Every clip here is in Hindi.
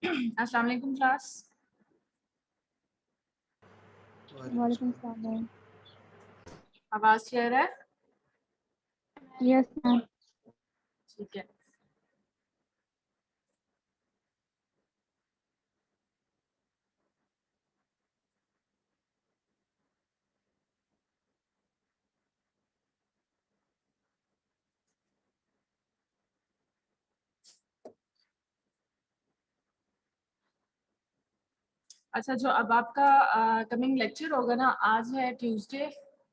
अस्सलाम वालेकुम क्लास। वालेकुम सलाम। आवाज क्लियर है? Yes ma'am. ठीक है। अच्छा, जो अब आपका कमिंग लेक्चर होगा ना, आज है ट्यूसडे,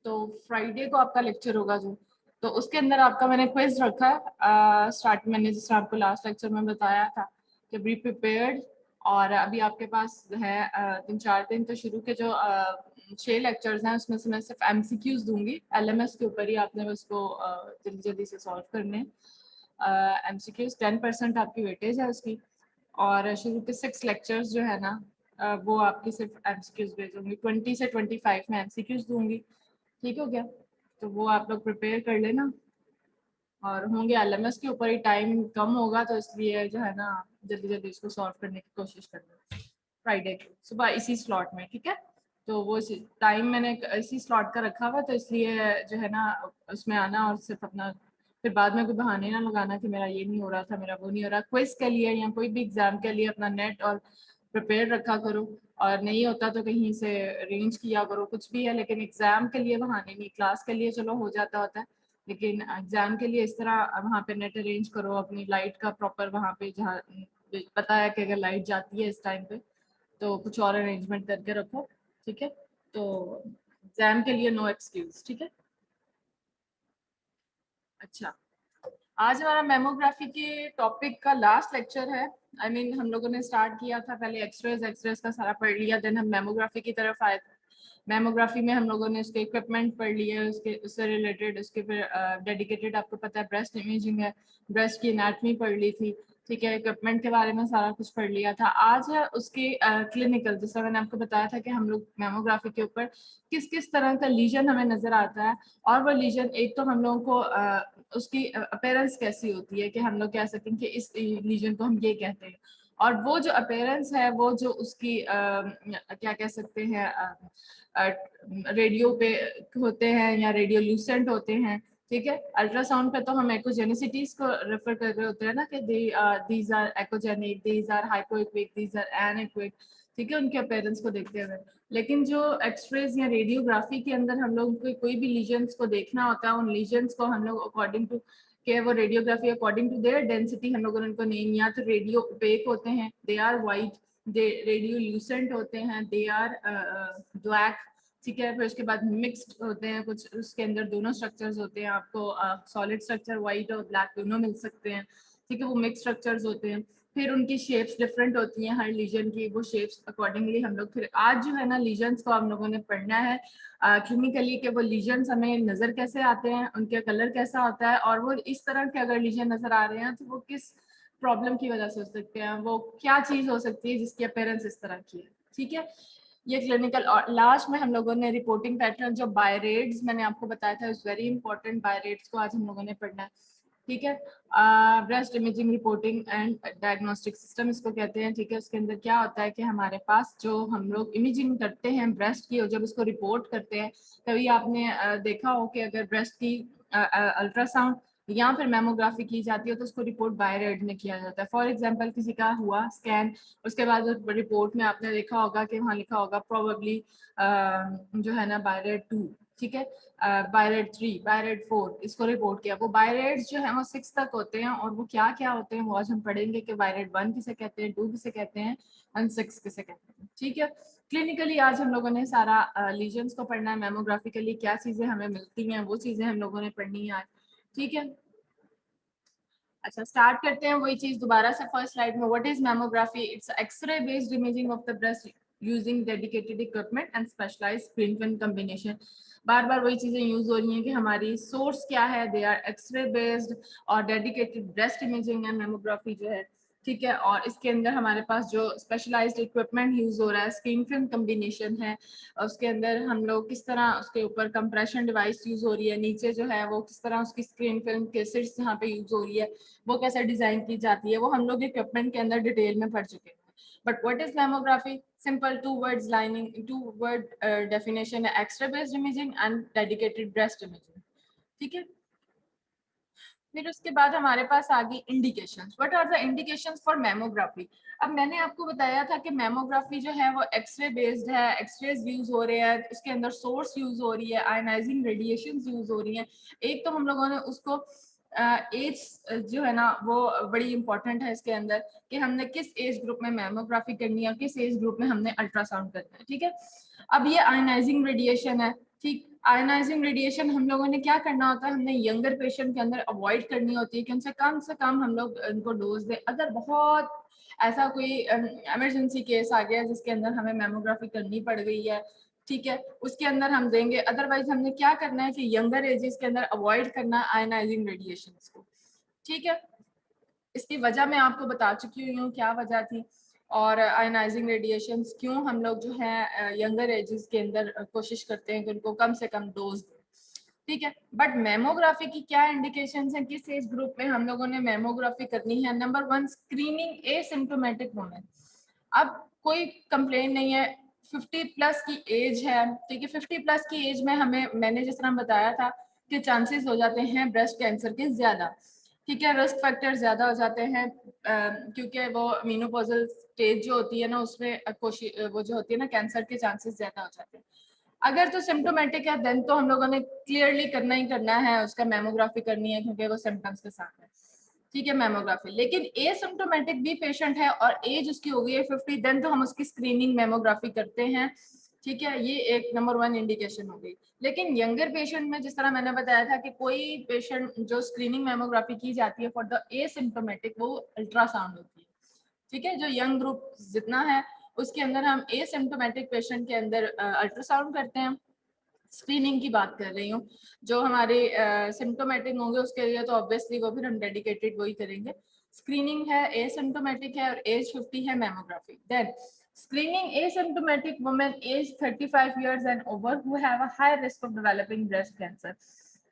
तो फ्राइडे को आपका लेक्चर होगा जो, तो उसके अंदर आपका मैंने क्विज रखा है। स्टार्ट मैंने जिस आपको लास्ट लेक्चर में बताया था कि बी प्रिपेयर्ड, और अभी आपके पास है 3-4 दिन, तो शुरू के जो 6 लेक्चर्स हैं उसमें से मैं सिर्फ एमसीक्यूज दूंगी। एलएमएस के ऊपर ही आपने उसको जल्दी जल्दी से सॉल्व करने हैं। एमसीक्यूज 10% आपकी वेटेज है उसकी, और शुरू के 6 लेक्चर्स जो है ना, वो आपकी सिर्फ एमसीक्यूज भेजूंगी। 20 से 25 में एमसीक्यूज दूंगी। ठीक हो गया? तो वो आप लोग प्रिपेयर कर लेना, और होंगे एलएमएस के ऊपर ही, टाइम कम होगा तो इसलिए जो है ना जल्दी जल्दी इसको सॉल्व करने की कोशिश करना फ्राइडे को सुबह इसी स्लॉट में। ठीक है? तो वो टाइम मैंने इसी स्लॉट का रखा हुआ, तो इसलिए जो है ना उसमें आना, और सिर्फ अपना फिर बाद में कोई बहाने ना लगाना कि मेरा ये नहीं हो रहा था, मेरा वो नहीं हो रहा। क्विज के लिए या कोई भी एग्जाम के लिए अपना नेट और प्रिपेयर रखा करो, और नहीं होता तो कहीं से अरेंज किया करो, कुछ भी है। लेकिन एग्जाम के लिए बहाने नहीं, क्लास के लिए चलो हो जाता होता है, लेकिन एग्जाम के लिए इस तरह वहाँ पे नेट अरेंज करो, अपनी लाइट का प्रॉपर वहाँ पे, जहाँ पता है कि अगर लाइट जाती है इस टाइम पे तो कुछ और अरेंजमेंट करके रखो। ठीक है? तो एग्जाम के लिए नो एक्सक्यूज। ठीक है? अच्छा, आज हमारा मेमोग्राफी के टॉपिक का लास्ट लेक्चर है। आई मीन हम लोगों ने स्टार्ट किया था पहले एक्सरेज का सारा पढ़ लिया, देन हम मेमोग्राफी की तरफ आए। मेमोग्राफी में हम लोगों ने उसके इक्विपमेंट पढ़ लिए, उसके उससे रिलेटेड, उसके फिर डेडिकेटेड आपको पता है ब्रेस्ट इमेजिंग है, ब्रेस्ट की एनाटमी पढ़ ली थी। ठीक है? इक्विपमेंट के बारे में सारा कुछ पढ़ लिया था। आज है उसके क्लिनिकल, जैसा मैंने आपको बताया था कि हम लोग मेमोग्राफी के ऊपर किस किस तरह का लीजन हमें नजर आता है, और वो लीजन एक तो हम लोगों को उसकी अपेयरेंस कैसी होती है कि हम लोग कह सकें कि इस लीजन को हम ये कहते हैं, और वो जो अपेयरेंस है, वो जो उसकी क्या कह सकते हैं, रेडियो पे होते हैं या रेडियो ल्यूसेंट होते हैं। ठीक है? अल्ट्रासाउंड पे तो हम एकोजेनिसिटीज को रेफर कर रहे होते हैं ना, कि these are echogenic, these are hypoechoic, these are anechoic. ठीक है? उनके अपेयरेंस को देखते हुए। लेकिन जो एक्सरेज या रेडियोग्राफी के अंदर हम लोग को कोई भी लीजन्स को देखना होता है, उन लीजन्स को हम लोग अकॉर्डिंग टू के वो radiography according to their density हम लोगों ने उनको नेम, या तो रेडियो ओपेक होते हैं, they are white, they radio lucent होते हैं, दे आर ब्लैक। ठीक है? फिर उसके बाद मिक्स्ड होते हैं कुछ, उसके अंदर दोनों स्ट्रक्चर्स होते हैं, आपको सॉलिड स्ट्रक्चर व्हाइट और ब्लैक दोनों मिल सकते हैं। ठीक है? वो मिक्स स्ट्रक्चर्स होते हैं। फिर उनकी शेप्स डिफरेंट होती हैं हर लीजन की, वो शेप्स अकॉर्डिंगली हम लोग फिर आज जो है ना लीजन्स को हम लोगों ने पढ़ना है क्लिनिकली, कि वो लीजन्स हमें नजर कैसे आते हैं, उनके कलर कैसा होता है, और वो इस तरह के अगर लीजन नजर आ रहे हैं तो वो किस प्रॉब्लम की वजह से हो सकते हैं, वो क्या चीज हो सकती है जिसकी अपेयरेंस इस तरह की है। ठीक है? ये क्लिनिकल, और लास्ट में हम लोगों ने रिपोर्टिंग पैटर्न जो बायरेट्स मैंने आपको बताया था, इज वेरी इंपॉर्टेंट, बायरेट्स को आज हम लोगों ने पढ़ना है। ठीक है? Breast imaging reporting and diagnostic system इसको कहते हैं। ठीक है? उसके अंदर क्या होता है कि हमारे पास जो हम लोग इमेजिंग करते हैं ब्रेस्ट की, और जब उसको रिपोर्ट करते हैं, तभी आपने देखा हो कि अगर ब्रेस्ट की अल्ट्रासाउंड या फिर मेमोग्राफी की जाती है तो उसको रिपोर्ट बायरेट में किया जाता है। फॉर एग्जांपल किसी का हुआ स्कैन, उसके बाद रिपोर्ट में आपने देखा होगा कि वहाँ लिखा होगा प्रोबेबली जो है ना बायरेट 2। ठीक है? बायरेट 3, बायरेट 4, इसको रिपोर्ट किया। वो बायरेट्स जो है वो 6 तक होते हैं, और वो क्या क्या होते हैं वो आज हम पढ़ेंगे कि बायरेट 1 किसे कहते हैं, 2 किसे कहते हैं, एंड 6 किसे कहते हैं। ठीक है? क्लिनिकली आज हम लोगों ने सारा लीजन्स को पढ़ना है, मेमोग्राफी के लिए क्या चीजें हमें मिलती हैं वो चीजें हम लोगों ने पढ़नी है आज। ठीक है? अच्छा, स्टार्ट करते हैं वही चीज दोबारा से फर्स्ट स्लाइड में। What is mammography? It's x-ray based imaging of the breast using dedicated equipment and specialised screen film combination. बार बार वही चीजें यूज हो रही हैं कि हमारी सोर्स क्या है, दे आर एक्सरे बेस्ड और डेडिकेटेड ब्रेस्ट इमेजिंग है मैमोग्राफी जो है। ठीक है? और इसके अंदर हमारे पास जो स्पेशलाइज्ड इक्विपमेंट यूज हो रहा है, स्क्रीन फिल्म कॉम्बिनेशन है, उसके अंदर हम लोग किस तरह उसके ऊपर कंप्रेशन डिवाइस यूज हो रही है, नीचे जो है वो किस तरह उसकी स्क्रीन फिल्म केसेट्स यहाँ पे यूज हो रही है, वो कैसे डिजाइन की जाती है, वो हम लोग इक्विपमेंट के अंदर डिटेल में पढ़ चुके हैं। But what is mammography? Simple two word definition है, X-ray based imaging and dedicated breast imaging. ठीक है, फिर उसके बाद हमारे पास आ गई indications. What are the indications for mammography? अब मैंने आपको बताया था कि मैमोग्राफी जो है वो एक्सरे बेस्ड है, एक्सरेज यूज हो रहे हैं, उसके अंदर सोर्स यूज हो रही है, आयनाइजिंग रेडिएशंस यूज हो रही हैं. एक तो हम लोगों ने उसको एज जो है ना वो बड़ी इंपॉर्टेंट है इसके अंदर कि हमने किस एज ग्रुप में मैमोग्राफी करनी है और किस एज ग्रुप में हमने अल्ट्रासाउंड करना है. ठीक है, अब ये आयनाइजिंग रेडिएशन है. ठीक, आयनाइजिंग रेडिएशन हम लोगों ने क्या करना होता है, हमने यंगर पेशेंट के अंदर अवॉइड करनी होती है कि उनसे कम हम लोग उनको डोज दें. अगर बहुत ऐसा कोई इमरजेंसी केस आ गया जिसके अंदर हमें मैमोग्राफी करनी पड़ गई है, ठीक है, उसके अंदर हम देंगे. अदरवाइज हमने क्या करना है कि यंगर एजेस के अंदर अवॉइड करना आयनाइजिंग रेडिएशन को. ठीक है, इसकी वजह मैं आपको बता चुकी हुई हूँ क्या वजह थी, और आयनाइजिंग रेडिएशंस क्यों हम लोग जो है यंगर एजेस के अंदर कोशिश करते हैं कि उनको कम से कम डोज दें. ठीक है, बट मैमोग्राफी की क्या इंडिकेशंस हैं, किस एज ग्रुप में हम लोगों ने मैमोग्राफी करनी है? Number 1, screening asymptomatic women. अब कोई कंप्लेन नहीं है, 50 प्लस की एज है, ठीक है, 50 प्लस की एज में मैंने जिस तरह बताया था कि चांसेस हो जाते हैं ब्रेस्ट कैंसर के ज्यादा. ठीक है, रिस्क फैक्टर ज्यादा हो जाते हैं क्योंकि वो मेनोपॉजल स्टेज जो होती है ना उसमें वो जो होती है ना कैंसर के चांसेस ज्यादा हो जाते हैं. अगर तो सिम्टोमेटिक है देन तो हम लोगों ने क्लियरली करना ही करना है, उसका मैमोग्राफी करनी है क्योंकि वो सिम्टम्स के साथ है. ठीक है, मैमोग्राफी. लेकिन एसिम्प्टोमेटिक भी पेशेंट है और एज उसकी हो गई है 50, देन तो हम उसकी स्क्रीनिंग मैमोग्राफी करते हैं. ठीक है, ये एक नंबर 1 इंडिकेशन हो गई. लेकिन यंगर पेशेंट में जिस तरह मैंने बताया था कि कोई पेशेंट जो स्क्रीनिंग मैमोग्राफी की जाती है फॉर द एसिम्प्टोमेटिक वो अल्ट्रासाउंड होती है. ठीक है, जो यंग ग्रुप जितना है उसके अंदर हम एसिम्प्टोमेटिक पेशेंट के अंदर अल्ट्रासाउंड करते हैं. स्क्रीनिंग की बात कर रही हूँ. जो हमारे सिम्टोमेटिक होंगे उसके लिए तो ऑब्वियसली वो फिर हम डेडिकेटेड वही करेंगे. स्क्रीनिंग है, एसिम्टोमेटिक है और एज 50 है, mammography. Then screening asymptomatic women age 35 years and over who have a high risk of developing breast cancer.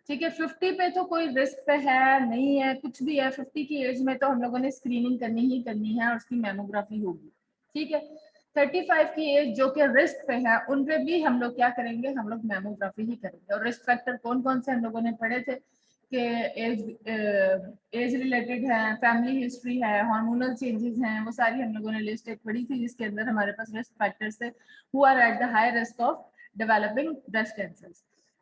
ठीक है, 50 पे तो कोई रिस्क पे है नहीं है, कुछ भी है, 50 की एज में तो हम लोगों ने स्क्रीनिंग करनी ही करनी है और उसकी मैमोग्राफी होगी. ठीक है, 35 की एज जो कि रिस्क पे है उन पे भी हम लोग क्या करेंगे, हम लोग मैमोग्राफी ही करेंगे. और रिस्क फैक्टर कौन कौन से हम लोगों ने पढ़े थे कि एज रिलेटेड है, फैमिली हिस्ट्री है, हार्मोनल चेंजेस हैं, वो सारी हम लोगों ने लिस्ट एक पढ़ी थी जिसके अंदर हमारे पास रिस्क फैक्टर्स थे who are at the high risk of developing breast cancer.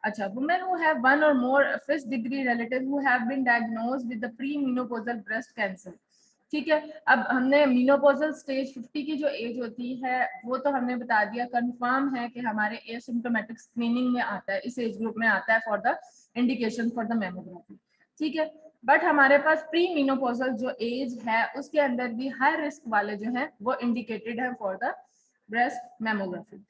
अच्छा, women who have one or more first degree relatives who have been diagnosed with the premenopausal breast cancer. ठीक है, अब हमने मीनोपॉजल स्टेज 50 की जो एज होती है वो तो हमने बता दिया, कंफर्म है कि हमारे एसिम्प्टोमेटिक स्क्रीनिंग में आता है, इस एज ग्रुप में आता है for the indication for the mammography. ठीक है, बट हमारे पास प्री मीनोपॉजल जो एज है उसके अंदर भी हाई रिस्क वाले जो है वो इंडिकेटेड है for the breast mammography.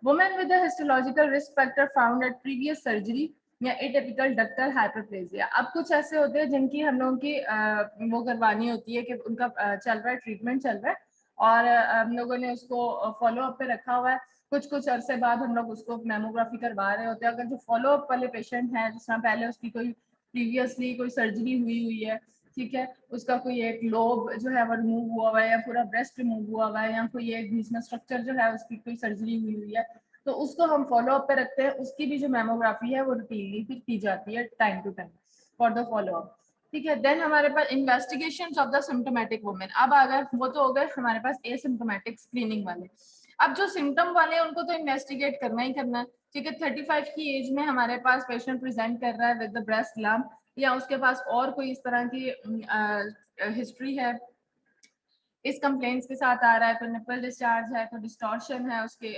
Women with histological risk factor found at previous surgery या एटिपिकल डक्टल हाइपरप्लेजिया. अब कुछ ऐसे होते हैं जिनकी हम लोगों की वो करवानी होती है कि उनका चल रहा है, ट्रीटमेंट चल रहा है और हम लोगों ने उसको फॉलो अप पे रखा हुआ है. कुछ अरसे बाद हम लोग उसको मैमोग्राफी करवा रहे होते हैं. अगर जो फॉलो अप वाले पेशेंट हैं जिस तरह पहले उसकी कोई प्रीवियसली कोई सर्जरी हुई है, ठीक है, उसका कोई एक लोब जो है वो रिमूव हुआ है या पूरा ब्रेस्ट रिमूव हुआ है या कोई एक बीच में स्ट्रक्चर जो है उसकी कोई सर्जरी हुई है तो उसको हम फॉलो अप पे रखते हैं. उसकी भी जो मैमोग्राफी है वो रूटीनली फिर की जाती है time to time for the follow up. ठीक है, देन हमारे पास investigations of the symptomatic women. अब अगर वो तो हो गए हमारे पास एसिम्टोमेटिक स्क्रीनिंग वाले. अब जो सिम्टम वाले हैं उनको तो इन्वेस्टिगेट करना ही करना है. ठीक है, 35 की एज में हमारे पास पेशेंट प्रेजेंट कर रहा है विद द ब्रेस्ट लम्प या उसके पास और कोई इस तरह की हिस्ट्री है, इस कंप्लेंट्स के साथ आ रहा है, कोई निपल डिस्चार्ज है, कोई डिस्टॉर्शन है, उसके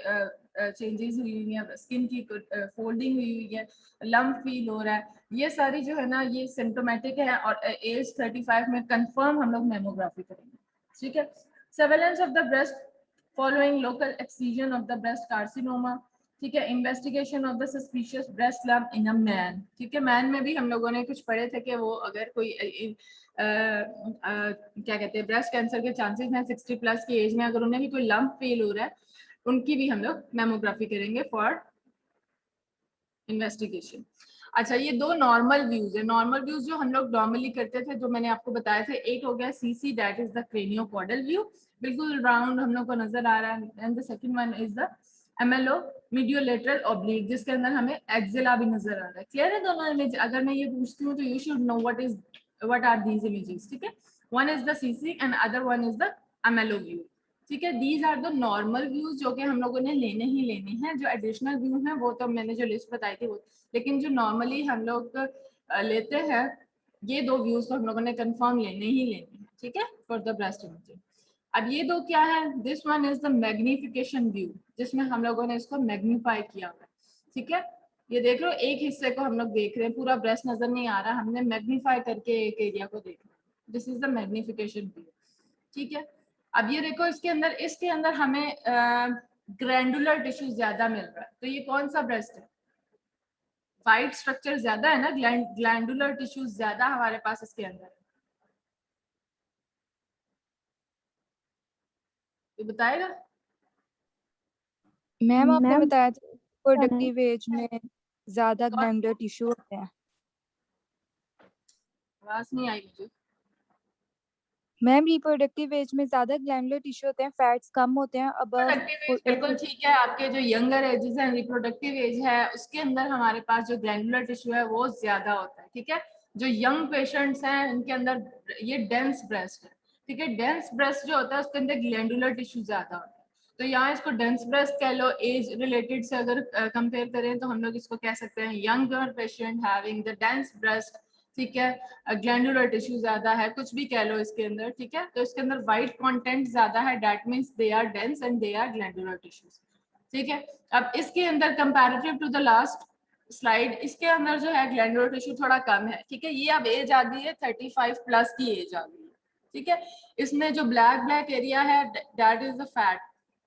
चेंजेस हुई हुई है, स्किन की फोल्डिंग हुई हुई है, लम्प फील हो रहा है, ये सारी जो है ना ये सिम्टोमेटिक है और एज 35 में कंफर्म हम लोग मैमोग्राफी करेंगे. ठीक है, surveillance of the breast following local excision of the breast carcinoma. ठीक है, investigation of the suspicious breast lump in a man. ठीक है, मैन में भी हम लोगों ने कुछ पढ़े थे कि वो अगर कोई क्या कहते हैं ब्रेस्ट कैंसर के चांसेस हैं 60 प्लस की एज में, अगर उन्हें भी कोई लंप फील हो रहा है उनकी भी हम लोग मैमोग्राफी करेंगे फॉर इन्वेस्टिगेशन. अच्छा, ये दो नॉर्मल व्यूज है. नॉर्मल व्यूज जो हम लोग नॉर्मली करते थे जो मैंने आपको बताए थे, एक हो गया CC that is the craniocaudal view बिल्कुल राउंड हम लोग को नजर आ रहा है। And the second one is the MLO mediolateral oblique, जिसके अंदर हमें एक्सिला भी नजर आ रहा है। क्लियर है दोनों इमेज? अगर मैं ये पूछती हूँ तो you should know what are these images, ठीक है। One is the CC and other one is the MLO view, ठीक है। These are the normal views जो कि हम लोगों ने लेने ही लेने हैं। जो एडिशनल व्यू है वो तो मैंने जो लिस्ट बताई थी वो, लेकिन जो नॉर्मली हम लोग लेते हैं ये दो व्यूज तो हम लोगों ने कंफर्म लेने ही लेने हैं, ठीक है, फॉर द ब्रेस्ट इमेजिंग। अब ये दो क्या है? This one is the magnification view, जिसमें हम लोगों ने इसको मैग्नीफाई किया हुआ है, ठीक है। ये देख लो एक हिस्से को हम लोग देख रहे हैं, पूरा ब्रेस्ट नजर नहीं आ रहा, हमने मैग्नीफाई करके एक एरिया को देख रहा है। This is the magnification view, ठीक है। अब ये देखो इसके अंदर हमें ग्रैंडुलर टिश्यू ज्यादा मिल रहा है, तो ये कौन सा ब्रेस्ट है? वाइट स्ट्रक्चर ज्यादा है ना, ग्लैंडुलर टिश्यू ज्यादा हमारे पास इसके अंदर है। ये बताएगा? मैम आपने मैम बताया था रिप्रोडक्टिव एज में ज्यादा ग्लैंडुलर टिश्यू होते हैं। आवाज नहीं आई मुझे। मैम रिप्रोडक्टिव एज में ज्यादा ग्लैंडुलर टिश्यू होते हैं, फैट्स कम होते हैं अबव। रिप्रोडक्टिव एज बिल्कुल ठीक है। आपके जो यंगर एजेस हैं, रिप्रोडक्टिव एज है, उसके अंदर हमारे पास जो ग्लैंडुलर टिश्यू है वो ज्यादा होता है, ठीक है। जो यंग पेशेंट्स हैं उनके अंदर ये डेंस ब्रेस्ट है, ठीक है। डेंस ब्रेस्ट जो होता है उसके अंदर ग्लैंडुलर टिश्यू ज्यादा होता है, तो यहाँ इसको डेंस ब्रेस्ट कह लो। एज रिलेटेड से अगर कंपेयर करें तो हम लोग इसको कह सकते हैं younger patient having the dense breast, ठीक है। ग्लैंडुलर टिश्यू ज्यादा है, कुछ भी कह लो इसके अंदर, ठीक है। तो इसके अंदर व्हाइट कंटेंट ज्यादा है, that means they are dense and they are glandular tissues, ठीक है। अब इसके अंदर comparative to the last slide, इसके अंदर जो है ग्लैंडुलर टिश्यू थोड़ा कम है, ठीक है। ये अब एज आ गई है 35 प्लस की एज आ गई है, ठीक है। इसमें जो ब्लैक एरिया है दैट इज द फैट,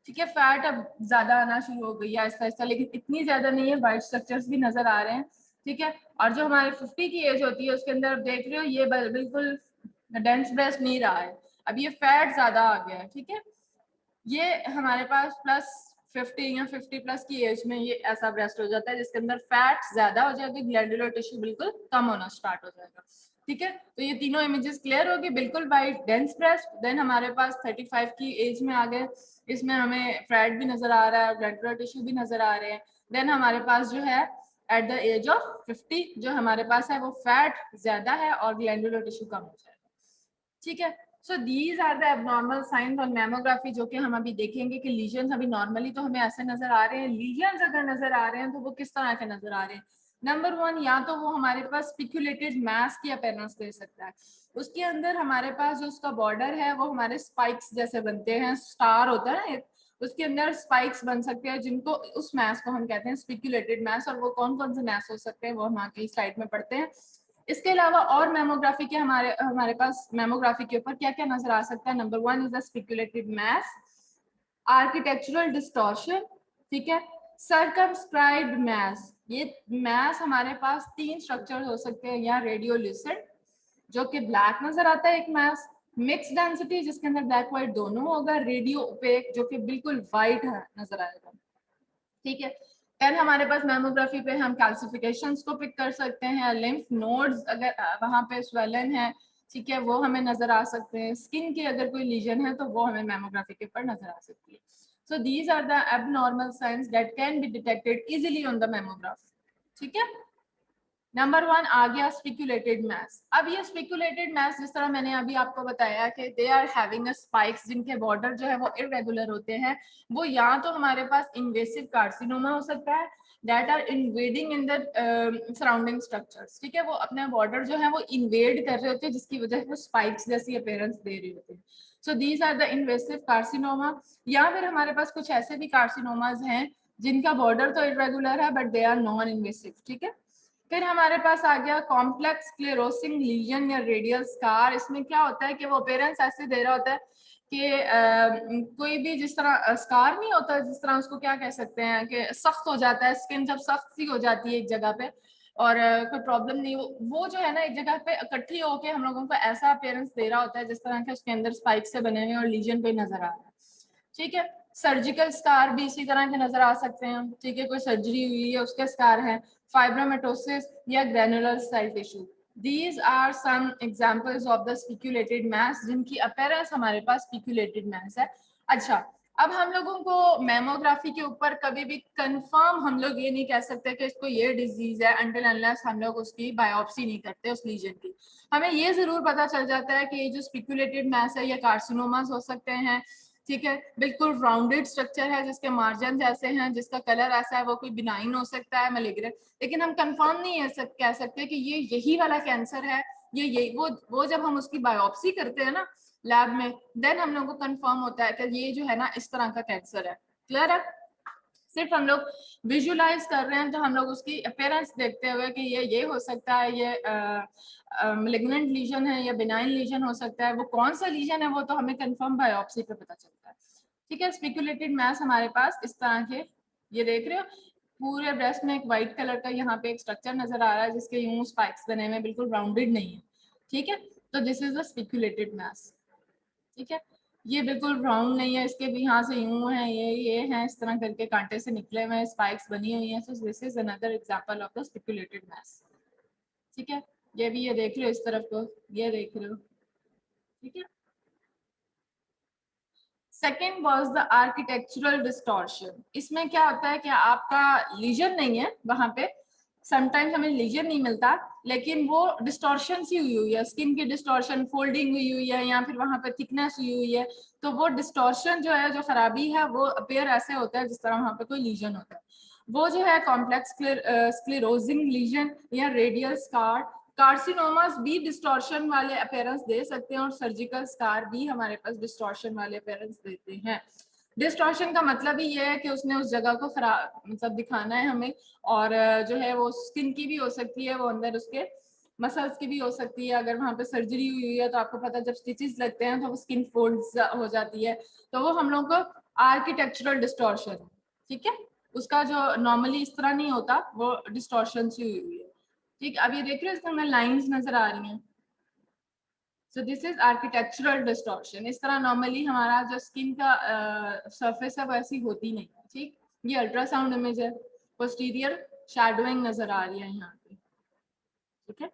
ठीक है। फैट अब ज्यादा आना शुरू हो गई है आहिस्ता आहिस्ता, लेकिन इतनी ज्यादा नहीं है, वाइट स्ट्रक्चर्स भी नजर आ रहे हैं, ठीक है। और जो हमारे 50 की एज होती है उसके अंदर देख रहे हो ये बिल्कुल डेंस ब्रेस्ट नहीं रहा है, अब ये फैट ज्यादा आ गया है, ठीक है। ये हमारे पास प्लस 50 या 50 प्लस की एज में ये ऐसा ब्रेस्ट हो जाता है जिसके अंदर फैट ज्यादा हो जाएगी, ग्लैंडुलर टिश्यू बिल्कुल कम होना स्टार्ट हो जाएगा, ठीक है। तो ये तीनों इमेजेस क्लियर होगी, बिल्कुल वाइट डेंस ब्रेस्ट, देन हमारे पास 35 की एज में आ गए, इसमें हमें फैट भी नजर आ रहा है, ग्लैंडुलर टिश्यू भी नजर आ रहे हैं। देन हमारे पास जो है एट द एज ऑफ 50 जो हमारे पास है वो फैट ज्यादा है और ग्लैंडुलर टिश्यू कम हो जाएगा, ठीक है। So these are the abnormal signs on mammography, जो कि हम अभी देखेंगे कि लीजन्स अभी नॉर्मली तो हमें ऐसे नजर आ रहे हैं। लीजन्स अगर नजर आ रहे हैं तो वो किस तरह के नजर आ रहे हैं? नंबर वन, या तो वो हमारे पास स्पिक्यूलेटेड मास की अपीयरेंस दे सकता है, उसके अंदर हमारे पास जो उसका बॉर्डर है वो हमारे स्पाइक्स जैसे बनते हैं, स्टार होता है ना, उसके अंदर स्पाइक्स बन सकते हैं, जिनको उस मैस को हम कहते हैं स्पिक्यूलेटेड मैस। और वो कौन कौन से मैस हो सकते हैं वो हम आगे स्लाइड में पढ़ते हैं। इसके अलावा और मैमोग्राफी के हमारे पास मैमोग्राफी के ऊपर क्या क्या नजर आ सकता है? Number one is the spiculated mass, architectural distortion, ठीक है, सर्कमस्क्राइब्ड मैस। ये मैस हमारे पास तीन स्ट्रक्चर हो सकते हैं, या रेडियोल्यूसेंट जो कि ब्लैक नजर आता है एक मैस, मिक्स डेंसिटी जिसके अंदर ब्लैक व्हाइट दोनों होगा, रेडियो ओपेक जो कि बिल्कुल व्हाइट नजर आएगा, ठीक है। देन हमारे पास मैमोग्राफी पे हम कैल्सिफिकेशंस को पिक कर सकते हैं, लिम्फ नोड्स अगर वहां पे स्वेलन है, ठीक है, वो हमें नजर आ सकते हैं। स्किन की अगर कोई लीजन है तो वो हमें मैमोग्राफी के ऊपर नजर आ सकती है। So these are the abnormal signs that can be detected easily on the mammograph, ठीक है। नंबर वन आ गया स्पिक्यूलेटेड मैस। अब ये स्पिक्यूलेटेड मैस जिस तरह मैंने अभी आपको बताया कि they are having a spikes, जिनके बॉर्डर जो है वो इरेगुलर होते हैं, वो या तो हमारे पास इन्वेसिव कार्सिनोमा हो सकता है that are invading in the surrounding structures, ठीक है। वो अपने बॉर्डर जो है वो इन्वेड कर रहे होते हैं जिसकी वजह से वो स्पाइक्स जैसी अपीयरेंस दे रहे होते हैं। So these are the invasive carcinoma. या फिर हमारे पास कुछ ऐसे भी कार्सिनोमाज हैं जिनका बॉर्डर तो इरेगुलर है but they are non invasive, ठीक है। फिर हमारे पास आ गया कॉम्प्लेक्स स्क्लेरोसिंग लीजन या रेडियल स्कार। इसमें क्या होता है कि वो अपीयरेंस ऐसे दे रहा होता है कि कोई भी जिस तरह स्कार नहीं होता, जिस तरह उसको क्या कह सकते हैं कि सख्त हो जाता है, स्किन जब सख्त सी हो जाती है एक जगह पे और कोई प्रॉब्लम नहीं, वो जो है ना एक जगह पे इकट्ठी होके हम लोगों को ऐसा अपीयरेंस दे रहा होता है जिस तरह के उसके अंदर स्पाइक से बने हुए और लीजन पे नजर आ रहा है, ठीक है। सर्जिकल स्कार भी इसी तरह के नजर आ सकते हैं, ठीक है, कोई सर्जरी हुई है उसके स्कार है, फाइब्रोमेटोसिस या granular cell tissue, These are some examples of the speculated mass जिनकी appearance हमारे पास speculated mass है। अच्छा, अब हम लोगों को मेमोग्राफी के ऊपर कभी भी कंफर्म हम लोग ये नहीं कह सकते कि इसको ये डिजीज है until unless हम लोग उसकी बायोप्सी नहीं करते उस लीजन की। हमें ये जरूर पता चल जाता है कि ये जो स्पेक्युलेटेड मैस है ये कार्सिनोमास हो सकते हैं, ठीक है, बिल्कुल राउंडेड स्ट्रक्चर है जिसके मार्जिन ऐसे हैं, जिसका कलर ऐसा है, वो कोई बिनाइन हो सकता है, मैलिग्नेंट, लेकिन हम कंफर्म नहीं है कह सकते कि ये यही वाला कैंसर है, ये वो जब हम उसकी बायोप्सी करते हैं ना लैब में, देन हम लोग को कंफर्म होता है कि ये जो है ना इस तरह का कैंसर है। क्लियर है? सिर्फ हम लोग विजुलाइज कर रहे हैं तो हम लोग उसकी अपीयरेंस देखते हुए कि ये हो सकता है, ये मैलिग्नेंट लीजन है या बिनाइन लीजन हो सकता है, वो कौन सा लीजन है वो तो हमें कंफर्म बायोप्सी पे पता चलता है। ठीक है, स्पेक्युलेटेड मैस हमारे पास इस तरह के, ये देख रहे हो पूरे ब्रेस्ट में एक व्हाइट कलर का यहाँ पे एक स्ट्रक्चर नजर आ रहा है जिसके यूं स्पाइक्स बने हुए, बिल्कुल राउंडेड नहीं है। ठीक है, तो this is the spiculated mass. ठीक है, ये बिल्कुल राउंड नहीं है, इसके भी यहाँ से यूं है, ये है, इस तरह करके कांटे से निकले हुए स्पाइक्स बनी हुई हैं। So this is another example of the spiculated mass. ठीक है, ये भी ये देख रहे हो इस तरफ को, ये देख रहे हो। ठीक है, second was the architectural distortion. इसमें क्या होता है कि आपका लीजन नहीं है वहां पे, समटाइम्स हमें लीजन नहीं मिलता, लेकिन वो डिस्टॉर्शन सी हुई है, स्किन की डिस्टॉर्शन, फोल्डिंग हुई है, या फिर वहां पे थिकनेस हुई है, तो वो डिस्टॉर्शन जो है, जो खराबी है, वो अपीयर ऐसे होता है जिस तरह वहां पे कोई लीजन होता है। वो जो है कॉम्प्लेक्स स्क्लेरोजिंग लीजन या रेडियल स्कार, कार्सिनोमास भी डिस्टॉर्शन वाले अपीयरेंस दे सकते हैं और सर्जिकल स्कार भी हमारे पास डिस्टॉर्शन वाले अपीयरेंस देते हैं। डिस्टॉर्शन का मतलब ही ये है कि उसने उस जगह को खराब मतलब दिखाना है हमें, और जो है वो स्किन की भी हो सकती है, वो अंदर उसके मसल्स की भी हो सकती है। अगर वहां पे सर्जरी हुई है तो आपको पता है जब स्टिचेस लगते हैं तो वो स्किन फोल्ड्स हो जाती है, तो वो हम लोग को आर्किटेक्चरल डिस्टॉर्शन है। ठीक है, उसका जो नॉर्मली इस तरह नहीं होता, वो डिस्टॉर्शन से हुई है। ठीक, अब ये देख रहे हो इसमें लाइंस नजर आ रही हैं। So this is architectural distortion. इस तरह नॉर्मली हमारा जो स्किन का सरफेस है वैसी होती नहीं है। ठीक, ये अल्ट्रासाउंड इमेज है, पोस्टीरियर शैडोइंग नजर आ रही है यहाँ पे। ठीक है,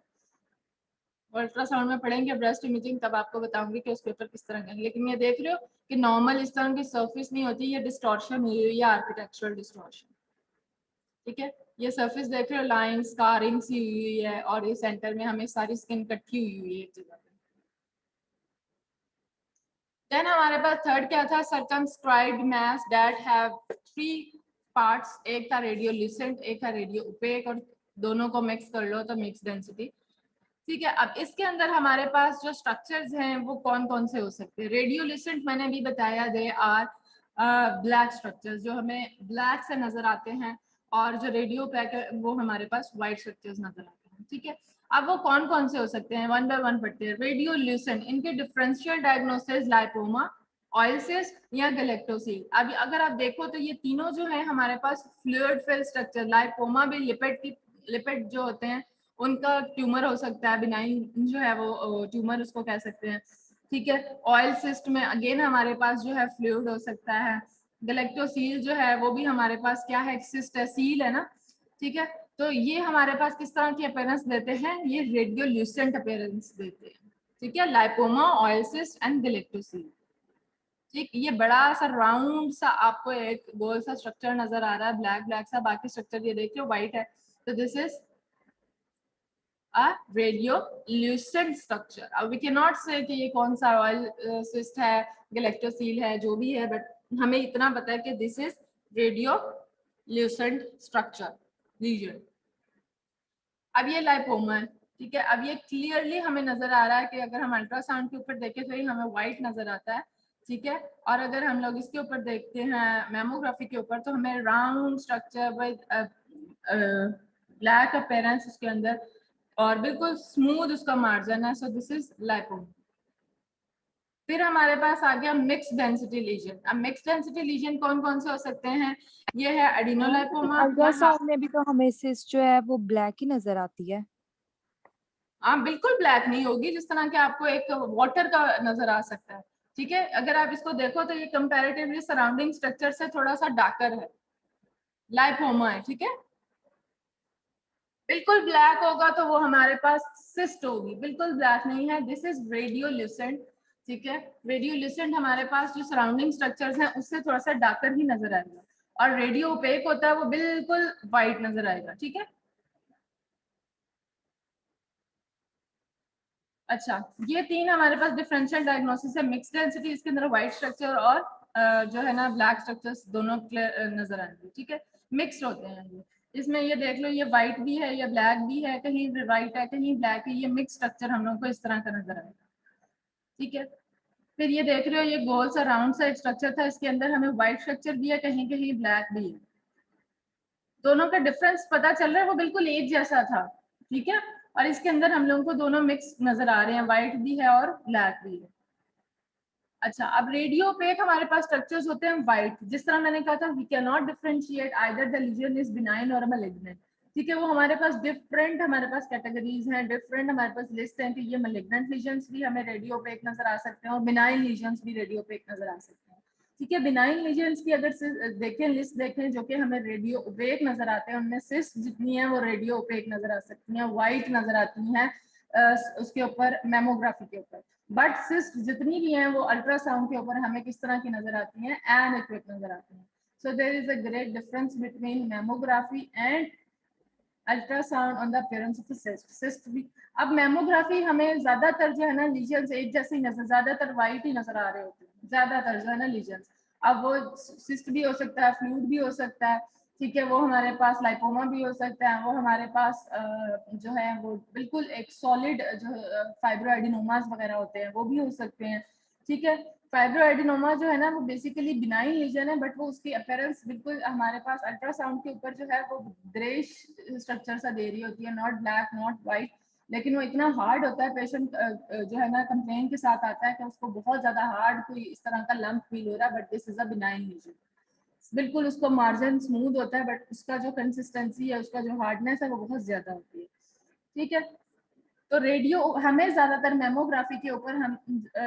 अल्ट्रासाउंड में पढ़ेंगे ब्रेस्ट इमेजिंग तब आपको बताऊंगी कि उस पेपर किस तरह का है, लेकिन ये देख रहे हो कि नॉर्मल इस तरह की सरफेस नहीं होती, ये डिस्टॉर्शन हुई है, या आर्किटेक्चरल डिस्टॉर्शन। ठीक है, ये सरफेस देख रहे हो, लाइन स्कारिंग सी हुई है, और ये सेंटर में हमें सारी स्किन इकट्ठी हुई है एक जगह पे। देन हमारे पास थर्ड क्या था, circumscribed mass that have 3 parts, एक था रेडियोल्यूसेंट, एक था रेडियो ओपेक, और दोनों को मिक्स कर लो तो मिक्स डेंसिटी। ठीक है, अब इसके अंदर हमारे पास जो स्ट्रक्चर्स हैं वो कौन कौन से हो सकते हैं। रेडियोल्यूसेंट मैंने भी बताया, दे आर ब्लैक स्ट्रक्चर्स जो हमें ब्लैक से नजर आते हैं, और जो रेडियो पैक है वो हमारे पास व्हाइट स्ट्रक्चर्स नजर आते हैं। ठीक है, अब वो कौन कौन से हो सकते हैं, वन बाय वन पढ़ते हैं। रेडियोल्यूसेंट, इनके differential diagnosis lipoma, oil cyst या गैलेक्टोसील। अभी अगर आप देखो तो ये तीनों जो है हमारे पास फ्लूइड फिल स्ट्रक्चर, लाइपोमा भी लिपिड जो होते हैं उनका ट्यूमर हो सकता है, बिनाइन जो है वो ट्यूमर उसको कह सकते हैं। ठीक है, ऑयल सिस्ट में अगेन हमारे पास जो है फ्लूइड हो सकता है। गैलेक्टोसील जो है वो भी हमारे पास क्या है, सिस्ट है, सील है ना। ठीक है, तो ये हमारे पास किस तरह की अपीयरेंस देते हैं, ये रेडियोल्यूसेंट अपीयरेंस देते हैं। ठीक है, लाइपोमा, ऑयल सिस्ट एंड गैलेक्टोसील। ठीक, ये बड़ा सा राउंड सा आपको एक गोल सा स्ट्रक्चर नजर आ रहा है, ब्लैक ब्लैक सा, बाकी स्ट्रक्चर ये देखिए व्हाइट है, तो this is a radiolucent structure. अब we cannot say कि ये कौन सा ऑयल सिस्ट है, गैलेक्टोसील है, जो भी है, बट हमें इतना पता है कि दिस इज रेडियोल्यूसेंट स्ट्रक्चर लीजन। अब ये लाइपोमा है। ठीक है, अब ये क्लियरली हमें नजर आ रहा है कि अगर हम अल्ट्रासाउंड के ऊपर देखें तो ये हमें व्हाइट नजर आता है। ठीक है, और अगर हम लोग इसके ऊपर देखते हैं मेमोग्राफी के ऊपर तो हमें round structure with black appearance उसके अंदर, और बिल्कुल स्मूथ उसका मार्जिन है। सो दिस इज लाइपोमा। फिर हमारे पास आ गया मिक्स डेंसिटी लीजन। अब मिक्स डेंसिटी लीजन कौन कौन से हो सकते हैं, ये है एडिनोलाइपोमा। अल्ट्रासाउंड में भी तो हमें सिस्ट जो है वो ब्लैक ही नजर आती है। हाँ, बिल्कुल ब्लैक नहीं होगी, जिस तरह के आपको एक वाटर का नजर आ सकता है। ठीक है, अगर आप इसको देखो तो ये कंपैरेटिवली सराउंडिंग स्ट्रक्चर से थोड़ा सा डार्कर है, लाइपोमा है। ठीक है, बिल्कुल ब्लैक होगा तो वो हमारे पास सिस्ट होगी, बिल्कुल ब्लैक नहीं है। दिस इज रेडियोल्यूसेंट, ठीक है। रेडियोल्यूसेंट हमारे पास जो सराउंडिंग स्ट्रक्चर्स हैं उससे थोड़ा सा डार्कर ही नजर आएगा, और रेडियो ओपेक होता है वो बिल्कुल व्हाइट नजर आएगा, ठीक है। अच्छा, ये तीन हमारे पास डिफरेंशियल डायग्नोसिस है। मिक्स डेंसिटी, इसके अंदर व्हाइट स्ट्रक्चर और जो है ना ब्लैक स्ट्रक्चर्स दोनों नजर आएंगे, ठीक है। मिक्स्ड होते हैं ये। इसमें ये देख लो, ये व्हाइट भी है, ये ब्लैक भी है, कहीं व्हाइट है कहीं ब्लैक है, ये मिक्स स्ट्रक्चर हम लोग को इस तरह का नजर आएगा, ठीक है। फिर ये देख रहे हो, ये गोल सा राउंड सा एक स्ट्रक्चर था, इसके अंदर हमें व्हाइट स्ट्रक्चर भी है, कहीं कहीं ब्लैक भी है। दोनों का डिफरेंस पता चल रहा है, वो बिल्कुल एक जैसा था, ठीक है। और इसके अंदर हम लोगों को दोनों मिक्स नजर आ रहे हैं, व्हाइट भी है और ब्लैक भी है। अच्छा, अब रेडियो ओपेक हमारे पास स्ट्रक्चर्स होते हैं व्हाइट, जिस तरह मैंने कहा था we can not differentiate either the lesion is benign और मैलिग्नेंट, ठीक है। वो हमारे पास डिफरेंट हमारे पास कैटेगरीज हैं, डिफरेंट हमारे पास लिस्ट है कि ये मैलिग्नेंट लीजन्स भी हमें रेडियो ओपेक नजर आ सकते हैं और बिनाइन लीजन्स भी रेडियो ओपेक नजर आ सकते हैं, ठीक है। बिनाइन लीजन्स की अगर देखें, लिस्ट देखें जो कि हमें रेडियो ओपेक नजर आते हैं, उनमें सिस्ट जितनी है वो रेडियो ओपेक नजर आ सकती हैं, व्हाइट नजर आती हैं उसके ऊपर मेमोग्राफी के ऊपर। बट सिस्ट जितनी भी हैं वो अल्ट्रासाउंड के ऊपर हमें किस तरह की नजर आती हैं, एनेक्विक नजर आती हैं। So there is a great difference between mammography and ultrasound on the appearance of cyst. Cyst भी, अब मेमोग्राफी हमें ज्यादातर जो है ना लीजन्स एक जैसे ही नजर, ज्यादातर वाइट ही नजर आ रहे होते हैं ज्यादातर जो है ना लीजन्स। अब वो सिस्ट भी हो सकता है, फ्लूइड भी हो सकता है, ठीक है। वो हमारे पास लाइपोमा भी हो सकता है, वो हमारे पास जो है वो बिल्कुल एक सॉलिड जो फाइब्रोएडिनोमास वगैरह होते हैं वो भी हो सकते हैं, ठीक है। फाइब्रोएडिनोमा जो है ना वो बेसिकली बिनाइन लीजन है, बट वो उसकी अपीयरेंस बिल्कुल हमारे पास अल्ट्रासाउंड के ऊपर जो है वो ग्रेश स्ट्रक्चर सा दे रही होती है, नॉट ब्लैक नॉट व्हाइट। लेकिन वो इतना हार्ड होता है, पेशेंट जो है ना कंप्लेन के साथ आता है कि उसको बहुत ज्यादा हार्ड कोई इस तरह का लंप फील हो रहा है, but this is a benign lesion. बिल्कुल उसको मार्जिन स्मूथ होता है, बट उसका जो कंसिस्टेंसी है, उसका जो हार्डनेस है वो बहुत ज्यादा होती है, ठीक है। तो रेडियो हमें ज्यादातर मेमोग्राफी के ऊपर हम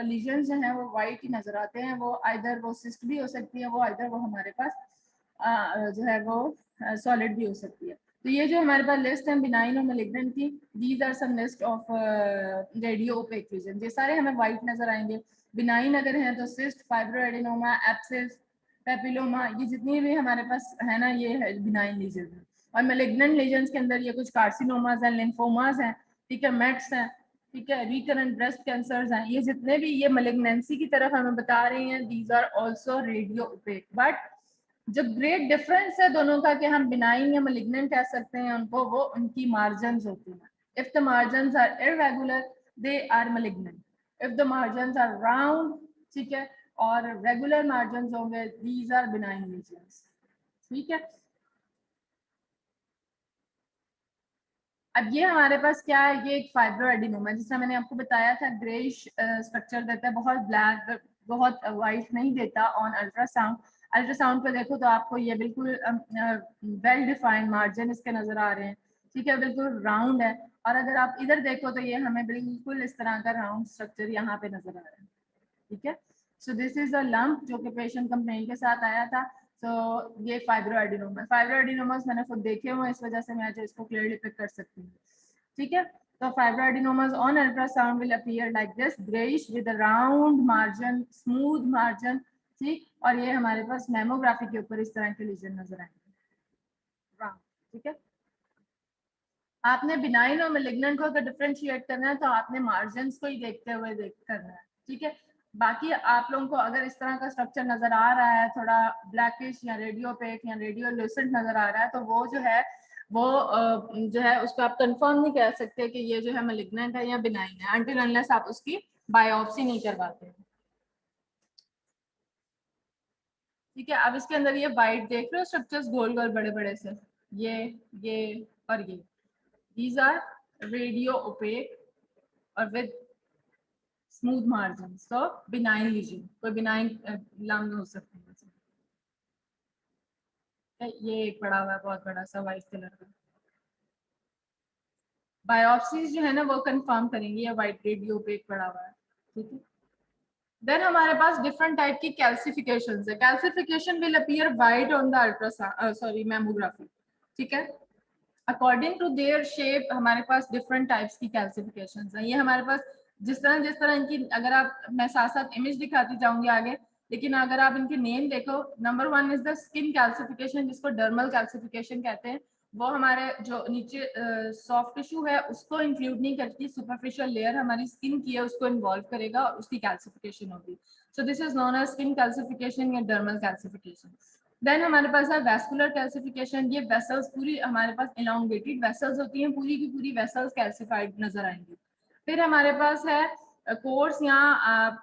लीजन जो है वो वाइट ही नजर आते हैं, वो आइदर वो सिस्ट भी हो सकती है, वो आइदर वो हमारे पास जो है वो सॉलिड भी हो सकती है। तो ये जो हमारे पास लिस्ट है बिनाइन और मैलिग्नेंट की, these are some list of radio opaque lesion, ये सारे हमें वाइट नजर आएंगे। बिनाइन अगर है तो सिस्ट, फाइब्रोएडिनोमा, एब्सिस, पेपिलोमा, ये जितनी भी हमारे पास है ना ये है बिनाइन लीजन है। और मैलिग्नेंट लीजन्स के अंदर ये कुछ कार्सिनोमास हैं, लिम्फोमास हैं, ठीक है, मेट्स हैं, ठीक है, रिकरेंट ब्रेस्ट कैंसर्स हैं, ये जितने भी ये मैलिग्नेंसी की तरफ हमें बता रही हैं, these are also radio opaque. But जो ग्रेट डिफरेंस है दोनों का कि हम बिनाइन या मैलिग्नेंट कह सकते हैं उनको, वो उनकी मार्जिन्स होती हैं। If the margins are irregular they are malignant, if the margins are round, ठीक है, और रेगुलर मार्जिन्स होंगे, दीज आर बिनाइन लीजन्स, ठीक है। अब ये हमारे पास क्या है, ये एक फाइब्रोएडिनोमा है, जिसमें मैंने आपको बताया था ग्रेइश स्ट्रक्चर देता है, बहुत ब्लैक बहुत व्हाइट नहीं देता ऑन अल्ट्रासाउंड। अल्ट्रासाउंड पे देखो तो आपको ये बिल्कुल वेल डिफाइंड मार्जिन इसके नजर आ रहे हैं, ठीक है, बिल्कुल राउंड है। और अगर आप इधर देखो तो ये हमें बिल्कुल इस तरह का राउंड स्ट्रक्चर यहाँ पे नजर आ रहा है, ठीक है। सो दिस इज अ लंप जो कि पेशेंट कंप्लेन के साथ आया था। तो ये फाइब्रोएडिनोमा, फाइब्रोएडिनोमास मैंने खुद देखे हुए, इस वजह से मैं जो इसको क्लियरली पिक कर सकती हूँ, ठीक है। तो fibroadenomas on ultrasound will appear like this, greyish with a round margin, smooth margin, ठीक। और ये हमारे पास मेमोग्राफी के ऊपर इस तरह के लीजन नजर आएंगे, राउंड, ठीक है। आपने बिनाइन और मैलिग्नेंट को अगर डिफरेंशिएट करना है तो आपने मार्जिन्स को ही देखते हुए करना है, ठीक है। बाकी आप लोगों को अगर इस तरह का स्ट्रक्चर नजर आ रहा है, थोड़ा ब्लैकिश या रेडियो पेक या रेडियो लूसेंट नजर आ रहा है, तो वो जो है वो जो है उसको आप कंफर्म नहीं कह सकते कि ये जो है मैलिग्नेंट है या बिनाइन है, अनटिल अनलेस आप उसकी बायोप्सी नहीं करवाते हैं, ठीक है। अब इसके अंदर ये वाइट देख रहे हो स्ट्रक्चर्स, गोल गोल बड़े बड़े से, ये और ये, these are radio opaque और with smooth margins, so benign lesion, कोई benign लंग हो सकते हैं, ये एक पड़ा हुआ है बहुत बड़ा सा व्हाइट कलर का। बायोप्सीज जो है ना वो कंफर्म करेंगे ये व्हाइट रेडियो ओपेक पड़ा हुआ है, ठीक है। देन हमारे पास डिफरेंट टाइप की कैल्सिफिकेशन है, calcification will appear white on the ultrasound sorry mammography, ठीक है। अकॉर्डिंग टू देयर शेप हमारे पास डिफरेंट टाइप्स की कैल्सिफिकेशंस हैं। ये हमारे पास जिस तरह इनकी, अगर आप, मैं साथ साथ इमेज दिखाती जाऊंगी आगे, लेकिन अगर आप इनके नेम देखो, number 1 is the skin calcification, जिसको डर्मल कैल्सिफिकेशन कहते हैं। वो हमारे जो नीचे सॉफ्ट टिश्यू है उसको इंक्लूड नहीं करती, सुपरफिशियल लेयर हमारी स्किन की है उसको इन्वॉल्व करेगा और उसकी कैल्सिफिकेशन होगी। So this is known as skin calcification या डर्मल कैल्सिफिकेशन। देन हमारे पास है वेस्कुलर कैल्सिफिकेशन। ये वेसल्स पूरी हमारे पास इलांगेटेड वेसल्स होती हैं, पूरी की पूरी वेसल्स कैल्सिफाइड नजर आएंगी। फिर हमारे पास है कोर्स या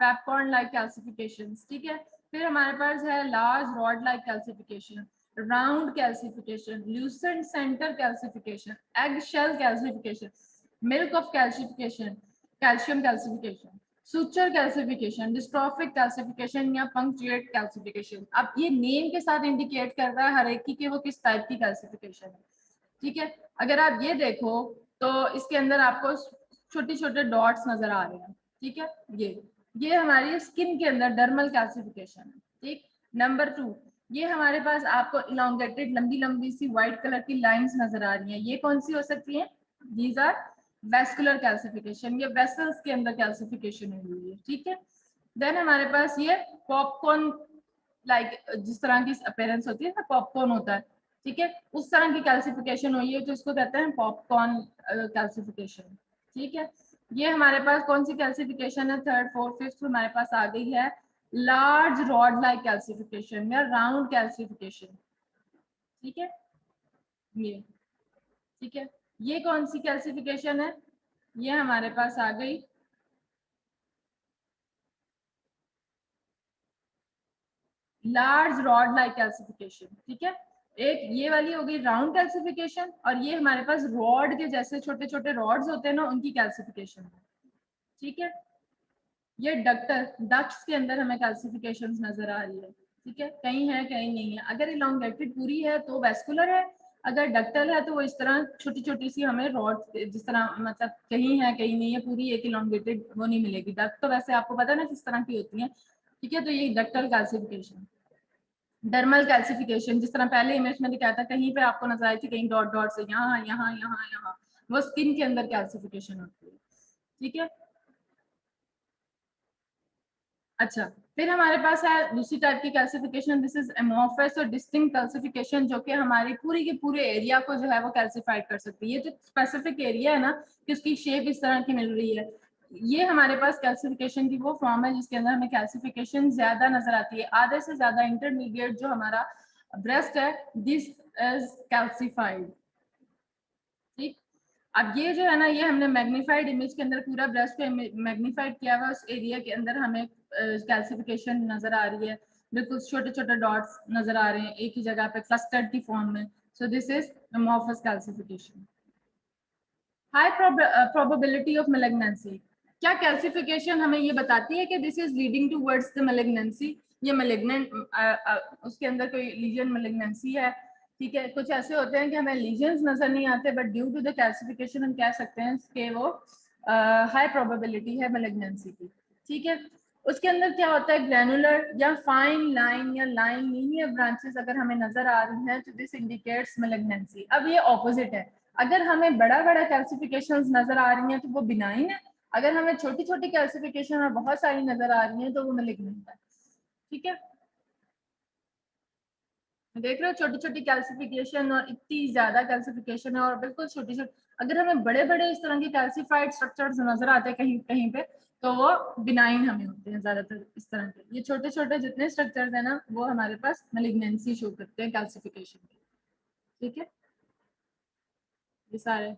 पेपकॉर्न लाइक कैल्सिफिकेशन, ठीक है। फिर हमारे पास है large rod like calcification, round calcification, lucent centre calcification, egg shell calcification, milk of calcification, calcium calcification, suture calcification, dystrophic calcification या पंक्चुएट कैल्सिफिकेशन। अब ये नेम के साथ इंडिकेट कर रहा है हर एक की कि वो किस टाइप की कैल्सिफिकेशन है, ठीक है। अगर आप ये देखो तो इसके अंदर आपको छोटे छोटे डॉट्स नजर आ रहे हैं, ठीक है। ये हमारी स्किन के अंदर डर्मल कैल्सिफिकेशन है, ठीक। नंबर 2, ये हमारे पास आपको इलांगेटेड लंबी लंबी सी व्हाइट कलर की लाइंस नजर आ रही हैं, ये कौन सी हो सकती हैं? दीज आर वेस्कुलर कैल्सिफिकेशन, ये वेसल्स के अंदर कैल्सिफिकेशन हुई है, ठीक है। देन हमारे पास ये पॉपकॉर्न लाइक, जिस तरह की अपीयरेंस होती है ना, पॉपकॉर्न होता है, ठीक है, उस तरह की कैल्सिफिकेशन हुई है, तो इसको कहते हैं पॉपकॉर्न कैल्सिफिकेशन, ठीक है। ये हमारे पास कौन सी कैल्सिफिकेशन है? थर्ड, फोर्थ, फिफ्थ हमारे पास आ गई है लार्ज रॉड लाइक कैल्सिफिकेशन या राउंड कैल्सिफिकेशन, ठीक है। ये ठीक है, ये कौन सी कैल्सिफिकेशन है? ये हमारे पास आ गई लार्ज रॉड लाइक कैल्सिफिकेशन, ठीक है। एक ये वाली हो गई राउंड कैल्सिफिकेशन, और ये हमारे पास रॉड के जैसे छोटे छोटे रॉड्स होते हैं ना, उनकी कैल्सिफिकेशन है, ठीक है। ये डक्ट्स के अंदर हमें कैल्सिफिकेशंस नजर आ रही है, ठीक है, कहीं है कहीं नहीं है। अगर इलोंगेटेड पूरी है तो वेस्कुलर है, अगर डक्टल है तो वो इस तरह छोटी छोटी सी हमें रॉड, जिस तरह मतलब कहीं है कहीं नहीं है, पूरी एक इलोंगेटेड वो नहीं मिलेगी। डक्ट तो वैसे आपको पता है ना किस तरह की होती है, ठीक है। तो ये डक्टल कैल्सिफिकेशन। डर्मल कैल्सिफिकेशन, जिस तरह पहले इमेज में दिखाया था, कहीं पे आपको नजर आई थी कहीं डॉट डॉट से, यहाँ यहाँ यहाँ यहाँ, वो स्किन के अंदर कैल्सिफिकेशन होती है, ठीक है। अच्छा, फिर हमारे पास है दूसरी टाइप की कैल्सिफिकेशन, दिस इज एमोर्फस और डिस्टिंक्ट कैल्सिफिकेशन, जो कि हमारी पूरी के पूरे एरिया को जो है वो कैल्सिफाइड कर सकती है। ये जो स्पेसिफिक एरिया है ना, कि उसकी शेप इस तरह की मिल रही है, ये हमारे पास कैल्सिफिकेशन की वो फॉर्म है जिसके अंदर हमें कैल्सिफिकेशन ज्यादा नजर आती है, आधे से ज्यादा। इंटरमीडिएट जो हमारा ब्रेस्ट है, दिस इज कैल्सिफाइड, ठीक। अब ये जो है ना, ये हमने मैग्नीफाइड इमेज के अंदर पूरा ब्रेस्ट को मैग्नीफाइड किया हुआ, उस एरिया के अंदर हमें कैल्सिफिकेशन नजर आ रही है, बिल्कुल छोटे छोटे डॉट्स नजर आ रहे हैं एक ही जगह पे क्लस्टर्ड की फॉर्म में। सो this is amorphous calcification. High probability of malignancy, क्या कैल्सिफिकेशन हमें ये बताती है कि this is leading towards the malignancy, ये मैलिग्नेंट, उसके अंदर कोई लीजन मैलिग्नेंसी है, ठीक है। कुछ ऐसे होते हैं कि हमें लीजन्स नजर नहीं आते, but due to the calcification हम कह सकते हैं कि वो हाई प्रोबेबिलिटी है मैलिग्नेंसी की, ठीक है। उसके अंदर क्या होता है, ग्रैनुलर या फाइन लाइन या लाइन लीनियर ब्रांचेस अगर हमें नजर आ रही हैं तो दिस इंडिकेट्स मैलिग्नेंसी। अब ये ऑपोजिट है, अगर हमें बड़ा बड़ा कैल्सिफिकेशंस नजर आ रही हैं तो वो बिनाइन है, अगर हमें छोटी छोटी कैल्सिफिकेशन और बहुत सारी नजर आ रही हैं तो वो मैलिग्नेंट है, ठीक है। देख रहे हो, छोटी छोटी कैल्सिफिकेशन और इतनी ज्यादा कैल्सिफिकेशन है, और बिल्कुल छोटी छोटी। अगर हमें बड़े बड़े इस तरह के कैल्सिफाइड स्ट्रक्चर्स नजर आते हैं कहीं कहीं पे, तो वो बिनाइन हमें होते हैं ज्यादातर इस तरह के। ये छोटे छोटे जितने स्ट्रक्चर्स है ना, वो हमारे पास मैलिग्नेंसी शो करते हैं कैल्सिफिकेशन के, ठीक है, ये सारे।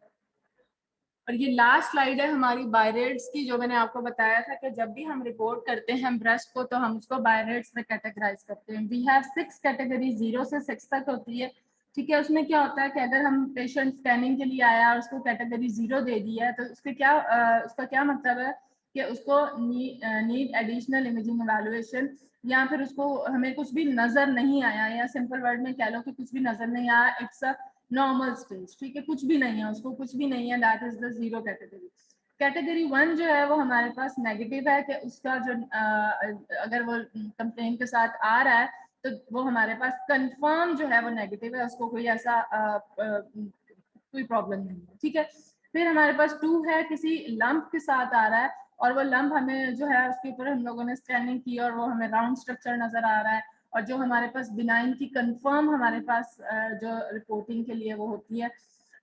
और ये लास्ट स्लाइड है हमारी बायरेट्स की, जो मैंने आपको बताया था कि जब भी हम रिपोर्ट करते हैं ब्रेस्ट को तो हम उसको बायरेट्स में कैटेगराइज करते हैं। वी हैव 6 कैटेगरी, 0 से 6 तक होती है, ठीक है। उसमें क्या होता है कि अगर हम पेशेंट स्कैनिंग के लिए आया और उसको कैटेगरी 0 दे दिया है तो उसका क्या मतलब है कि उसको नीड एडिशनल इमेजिंग एवेलुएशन, या फिर उसको हमें कुछ भी नजर नहीं आया, या सिंपल वर्ड में कह लो कि कुछ भी नजर नहीं आया, इट्स अ नॉर्मल स्टेज, ठीक है, कुछ भी नहीं है, उसको कुछ भी नहीं है, that is the 0 category. Category 1 जो है वो हमारे पास नेगेटिव है, कि उसका जो अगर वो कंप्लेन के साथ आ रहा है तो वो हमारे पास कंफर्म जो है वो नेगेटिव है, उसको कोई ऐसा कोई प्रॉब्लम नहीं है, ठीक है। फिर हमारे पास 2 है, किसी लंप के साथ आ रहा है और वो लंप हमें जो है उसके ऊपर हम लोगों ने स्कैनिंग की और वो हमें राउंड स्ट्रक्चर नजर आ रहा है, और जो हमारे पास बिनाइन की कंफर्म हमारे पास जो रिपोर्टिंग के लिए वो होती है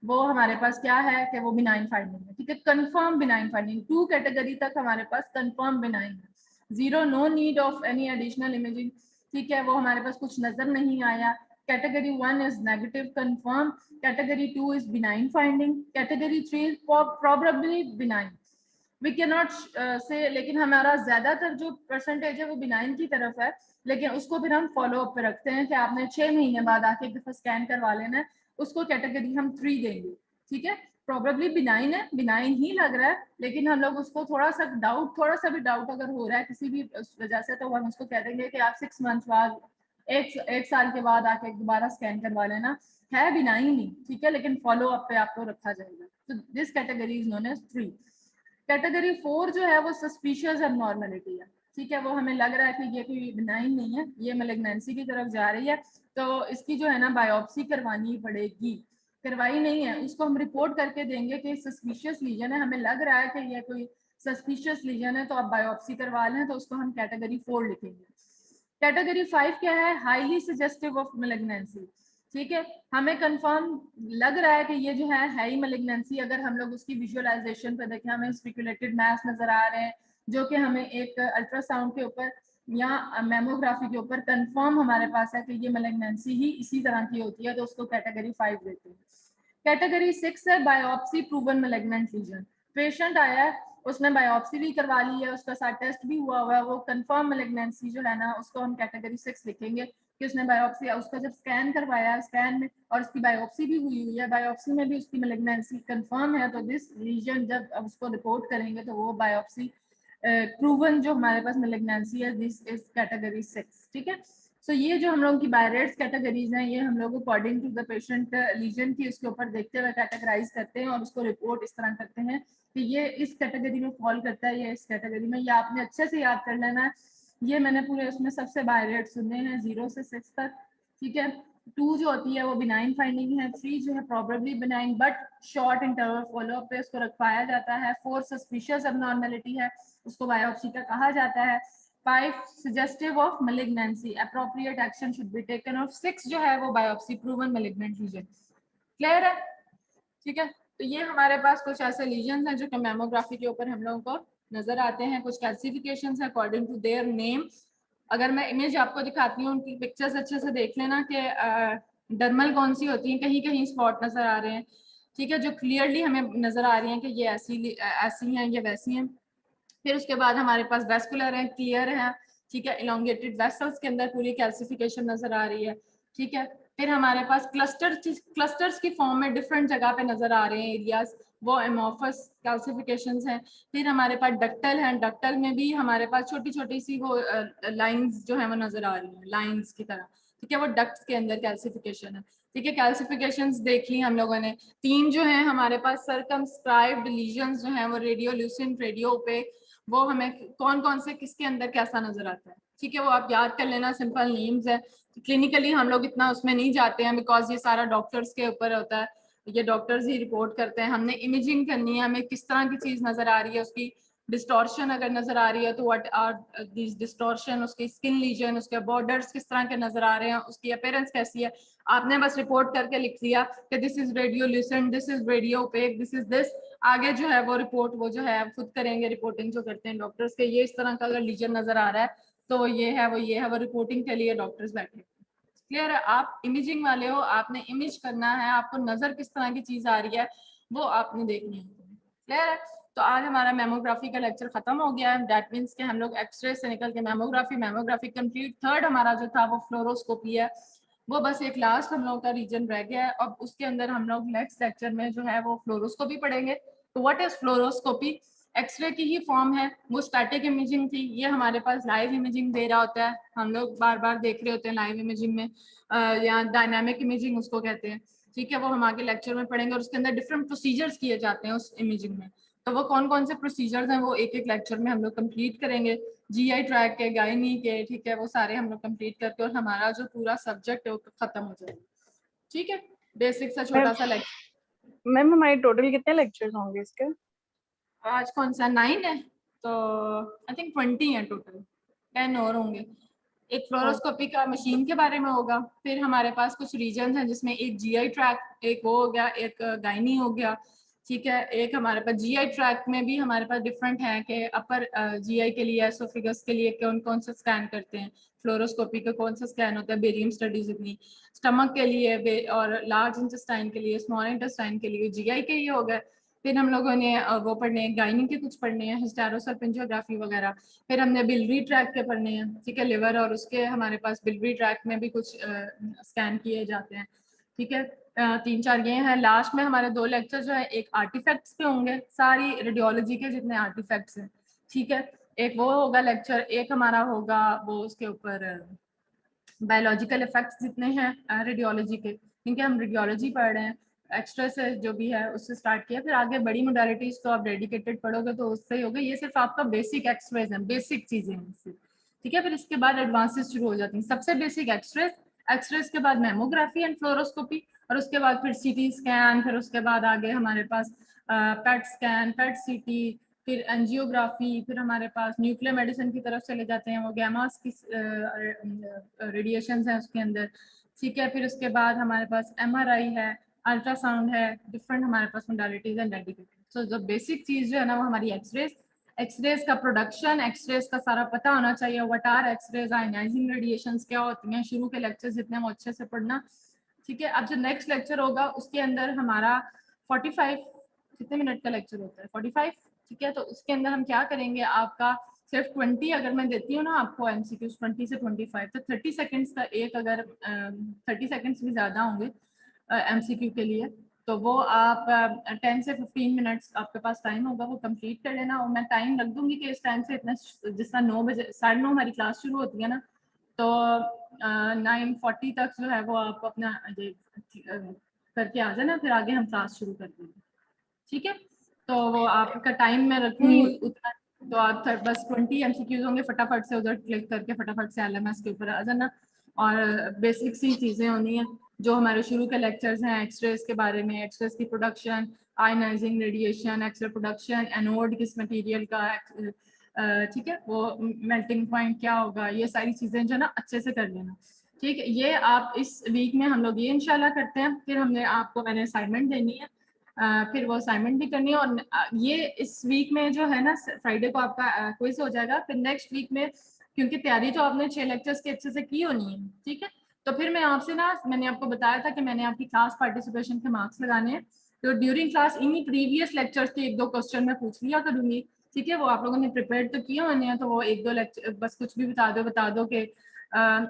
वो हमारे पास क्या है कि वो बिनाइन फाइंडिंग है, ठीक है। कंफर्म बिनाइन फाइंडिंग 2 कैटेगरी तक हमारे पास कंफर्म बिनाइन है। 0 no need of any additional imaging, ठीक है, वो हमारे पास कुछ नजर नहीं आया। Category 1 is negative confirm, category 2 is benign finding, category 3 is probably benign. We can not say, लेकिन हमारा ज्यादातर जो परसेंटेज है वो बिनाइन की तरफ है, लेकिन उसको फिर हम फॉलो अप पे रखते हैं कि आपने 6 महीने बाद आके एक दफा स्कैन करवा लेना है, उसको कैटेगरी हम 3 देंगे, ठीक है। प्रोबेबली बिनाइन है, बिनाइन ही लग रहा है, लेकिन हम लोग उसको थोड़ा सा भी डाउट अगर हो रहा है किसी भी वजह से, तो हम उसको कह देंगे कि आप 6 मंथ बाद एक साल के बाद आके दोबारा स्कैन करवा लेना, है बिनाइन ही, ठीक है, लेकिन फॉलो अप पे आपको रखा जाएगा। तो this category is known as 3। Category 4 जो है वो सस्पिशियस एबनॉर्मलिटी है, ठीक है, वो हमें लग रहा है कि ये कोई बिनाइन नहीं है, ये मैलिग्नेंसी की तरफ जा रही है, तो इसकी जो है ना बायोप्सी करवानी पड़ेगी। करवाई नहीं है उसको हम रिपोर्ट करके देंगे कि सस्पिशियस लीजन है, हमें लग रहा है कि ये कोई सस्पिशियस लीजन है, तो आप बायोप्सी करवा लें, तो उसको हम कैटेगरी 4 लिखेंगे। कैटेगरी 5 क्या है, हाईली सजेस्टिव ऑफ मैलिग्नेंसी, ठीक है, हमें कंफर्म लग रहा है कि ये जो है ही मैलिग्नेंसी। अगर हम लोग उसकी विजुअलाइजेशन पर देखें, हमें स्पेकुलेटेड मैस नजर आ रहे हैं जो कि हमें एक अल्ट्रासाउंड के ऊपर या मेमोग्राफी के ऊपर कंफर्म हमारे पास है कि ये मैलिग्नेंसी ही इसी तरह की होती है, तो उसको कैटेगरी 5 देते हैं। कैटेगरी 6 है biopsy proven malignant lesion, patient आया है, उसने बायोप्सी भी करवा ली है, उसका साथ टेस्ट भी हुआ है, वो कंफर्म मैलिग्नेंसी जो है ना उसको हम कैटेगरी 6 लिखेंगे कि उसने बायोप्सी, उसका जब स्कैन करवाया, स्कैन में और उसकी बायोप्सी भी हुई है, बायोप्सी में भी उसकी मैलिग्नेंसी कंफर्म है, तो दिस लीजन जब अब उसको रिपोर्ट करेंगे तो वो बायोप्सी प्रूवन जो हमारे पास मैलिग्नेंसी है, दिस इज कैटेगरी 6, ठीक है। सो ये जो हम लोगों की बायरेट्स कैटेगरीज हैं, ये हम लोग according to the patient lesion की उसके ऊपर देखते हुए कैटेगराइज करते हैं और उसको रिपोर्ट इस तरह करते हैं कि ये इस कैटेगरी में फॉल करता है, ये इस कैटेगरी में, ये आपने अच्छे से याद कर लेना है। ये मैंने पूरे उसमें सबसे बायरेट सुने हैं 0 से 6 तक, ठीक है। 2 जो होती है वो बिनाइन फाइंडिंग है, 3 जो है probably benign but short interval follow up पे उसको रखवाया जाता है, 4 सस्पिशियस एबनॉर्मलिटी है, उसको बायोप्सी का कहा जाता है, 5 suggestive of malignancy, appropriate action should be taken, और 6 जो है वो biopsy proven malignant lesion. Clear है, ठीक है। तो ये हमारे पास कुछ ऐसे लीजन हैं जो कि मेमोग्राफी के ऊपर हम लोगों को नजर आते हैं, कुछ क्लासिफिकेशंस है अकॉर्डिंग टू देयर नेम। अगर मैं इमेज आपको दिखाती हूँ, उनकी पिक्चर्स अच्छे से देख लेना कि डर्मल कौन सी होती है, कहीं कहीं स्पॉट नजर आ रहे हैं, ठीक है, जो क्लियरली हमें नजर आ रही हैं कि ये ऐसी हैं, ये वैसी हैं। फिर उसके बाद हमारे पास वेस्कुलर है, क्लियर है, ठीक है, इलोंगेटेड वेसल्स के अंदर पूरी कैल्सिफिकेशन नजर आ रही है, ठीक है। फिर हमारे पास क्लस्टर्स की फॉर्म में डिफरेंट जगह पे नजर आ रहे हैं एरियाज, वो एमोफस कैल्सिफिकेशंस हैं। फिर हमारे पास डक्टल है, डक्टल में भी हमारे पास छोटी छोटी सी वो लाइंस जो है वो नजर आ रही हैं, लाइंस की तरह, ठीक है, वो डक्ट्स के अंदर कैल्सिफिकेशन है, ठीक है। कैल्सिफिकेशंस देख ली हम लोगों ने। 3 जो है हमारे पास सर्कमस्क्राइब्ड लीजन्स जो है वो रेडियोल्यूसेंट, रेडियो ओपेक, वो हमें कौन कौन से किसके अंदर कैसा नजर आता है, ठीक है, वो आप याद कर लेना, सिंपल नेम्स है। क्लिनिकली हम लोग इतना उसमें नहीं जाते हैं बिकॉज ये सारा डॉक्टर्स के ऊपर होता है, ये डॉक्टर्स ही रिपोर्ट करते हैं। हमने इमेजिंग करनी है, हमें किस तरह की चीज नजर आ रही है, उसकी डिस्टॉर्शन अगर नजर आ रही है तो व्हाट आर दिस डिस्टॉर्शन, उसकी स्किन लीजन, उसके बॉर्डर्स किस तरह के नजर आ रहे हैं, उसकी अपीयरेंस कैसी है। आपने बस रिपोर्ट करके लिख दिया कि this is radiolucent, this is radio opaque, this is this, आगे जो है वो रिपोर्ट वो जो है खुद करेंगे, रिपोर्टिंग जो करते हैं डॉक्टर्स के, ये इस तरह का अगर लीजन नजर आ रहा है तो ये है वो रिपोर्टिंग के लिए डॉक्टर्स बैठे। क्लियर है, आप इमेजिंग वाले हो, आपने इमेज करना है, आपको नजर किस तरह की चीज आ रही है वो आपने देखनी है। क्लियर है, तो आज हमारा मेमोग्राफी का लेक्चर खत्म हो गया है। दैट मीन्स कि हम लोग एक्सरे से निकल के मेमोग्राफी कंप्लीट। थर्ड हमारा जो था वो फ्लोरोस्कोपी है, वो बस एक लास्ट हम लोग का रीजन रह गया है। अब उसके अंदर हम लोग नेक्स्ट लेक्चर में जो है वो फ्लोरोस्कोपी पढ़ेंगे। तो व्हाट इज फ्लोरोस्कोपी? एक्सरे की ही फॉर्म है, वो स्टैटिक इमेजिंग थी, ये हमारे पास लाइव इमेजिंग दे रहा होता है, हम लोग बार बार देख रहे होते हैं लाइव इमेजिंग में, या डायनामिक इमेजिंग उसको कहते हैं, ठीक है, वो हम आगे लेक्चर में पढ़ेंगे। और उसके अंदर डिफरेंट प्रोसीजर्स किए जाते हैं उस इमेजिंग में, तो वो कौन कौन से प्रोसीजर्स हैं वो एक एक लेक्चर में हम लोग कंप्लीट करेंगे। जीआई ट्रैक के, गायनी के, ठीक है, वो सारे हम लोग कंप्लीट करके और हमारा जो पूरा सब्जेक्ट है वो खत्म हो जाएगा, ठीक है। बेसिक सा छोटा सा लेक्चर। मैम हमारे टोटल कितने लेक्चर्स होंगे इसके? आज कौन सा 9 है, तो आई थिंक 20 है टोटल, 10 और होंगे। एक फ्लोरोस्कोपी का मशीन के बारे में होगा, फिर हमारे पास कुछ रीजन हैं जिसमें एक जीआई ट्रैक, एक वो हो गया, एक गायनी हो गया, ठीक है। एक हमारे पास जीआई ट्रैक में भी हमारे पास डिफरेंट है कि अपर जीआई के लिए, एसोफेगस के लिए कौन कौन सा स्कैन करते हैं, फ्लोरोस्कोपी का कौन सा स्कैन होता है, बेरियम स्टडीज इतनी, स्टमक के लिए और लार्ज इंटेस्टाइन के लिए, स्मॉल इंटेस्टाइन के लिए जीआई के ये हो गए। फिर हम लोगों ने वो पढ़ने हैं, गायनी के कुछ पढ़ने हैं, हिस्टेरोसल्पिंजियोग्राफी वगैरह। फिर हमने बिलरी ट्रैक के पढ़ने हैं, ठीक है, लिवर, और उसके हमारे पास बिलरी ट्रैक में भी कुछ स्कैन किए जाते हैं, ठीक है। 3-4 ये हैं। लास्ट में हमारे 2 लेक्चर जो है, एक आर्टिफैक्ट्स पे होंगे, सारी रेडियोलॉजी के जितने आर्टिफैक्ट्स हैं, ठीक है। एक वो होगा लेक्चर, एक हमारा होगा वो उसके ऊपर बायोलॉजिकल इफेक्ट्स जितने हैं रेडियोलॉजी के, क्योंकि हम रेडियोलॉजी पढ़ रहे हैं, एक्स्ट्रा से जो भी है उससे स्टार्ट किया, फिर आगे बड़ी मोडालिटीज तो आप डेडिकेटेड पढ़ोगे तो उससे ही होगा। ये सिर्फ आपका बेसिक एक्सरेज है, बेसिक चीजें हैं, ठीक है। फिर इसके बाद एडवांसेस शुरू हो जाती हैं। सबसे बेसिक एक्सरेज, एक्सरेज के बाद मेमोग्राफी एंड फ्लोरोस्कोपी, और उसके बाद फिर सीटी स्कैन, फिर उसके बाद आगे हमारे पास पेट स्कैन, पेट सीटी, फिर एंजियोग्राफी, फिर हमारे पास न्यूक्लियर मेडिसिन की तरफ चले जाते हैं, वो गैमास की रेडिएशंस हैं उसके अंदर, ठीक है। फिर उसके बाद हमारे पास एमआरआई है, अल्ट्रासाउंड है, डिफरेंट हमारे पास मोडालिटीज एंड डेडिकेटेड। सो जो बेसिक चीज जो है ना वो हमारी एक्सरेज, एक्सरेज का प्रोडक्शन, एक्सरेज का सारा पता होना चाहिए, what are x-rays, ionising radiations क्या होती हैं, शुरू के लेक्चर्स जितने वो अच्छे से पढ़ना, ठीक है। अब जो नेक्स्ट लेक्चर होगा उसके अंदर हमारा 45 कितने मिनट का लेक्चर होता है, 45, ठीक है। तो उसके अंदर हम क्या करेंगे, आपका सिर्फ 20 अगर मैं देती हूँ ना आपको एमसीक्यूज 20 से 25, तो 30 सेकंड्स का एक, अगर 30 सेकंड्स भी ज़्यादा होंगे एमसीक्यू के लिए, तो वो आप 10 से 15 मिनट्स आपके पास टाइम होगा, वो कंप्लीट कर लेना। और मैं टाइम रख दूंगी कि इस टाइम से इतना, जिस तरह 9 बजे 9:30 हमारी क्लास शुरू होती है ना, तो 9:40 तक जो है वो आप अपना ये करके आ जाना, फिर आगे हम क्लास शुरू कर देंगे, ठीक है। तो वो आपका टाइम मैं रखूंगी उतना, तो आप बस 20 एमसीक्यूज होंगे, फटाफट से उधर क्लिक करके फटाफट से एलएमएस के ऊपर आ जाना। और बेसिक सी चीज़ें होनी है जो हमारे शुरू के लेक्चर्स हैं, एक्सरेज के बारे में, एक्सरेज की production, ionising radiation, x-ray production, anode किस मटेरियल का, ठीक है, वो मेल्टिंग पॉइंट क्या होगा, ये सारी चीज़ें जो है ना अच्छे से कर लेना, ठीक है। ये आप इस वीक में हम लोग ये इंशाल्लाह करते हैं। फिर हमने आपको मैंने असाइनमेंट देनी है, फिर वो असाइनमेंट भी करनी है, और ये इस वीक में जो है ना फ्राइडे को आपका क्विज हो जाएगा। फिर नेक्स्ट वीक में, क्योंकि तैयारी तो आपने 6 लेक्चर्स के अच्छे से की होनी है, ठीक है, तो फिर मैं आपसे ना, मैंने आपको बताया था कि मैंने आपकी क्लास पार्टिसिपेशन के मार्क्स लगाने हैं, तो ड्यूरिंग क्लास इन्हीं प्रीवियस लेक्चर्स के 1-2 क्वेश्चन मैं पूछ लिया करूंगी, ठीक है। वो आप लोगों ने प्रिपेयर तो किए होने हैं, तो वो 1-2 लेक्चर बस कुछ भी बता दो कि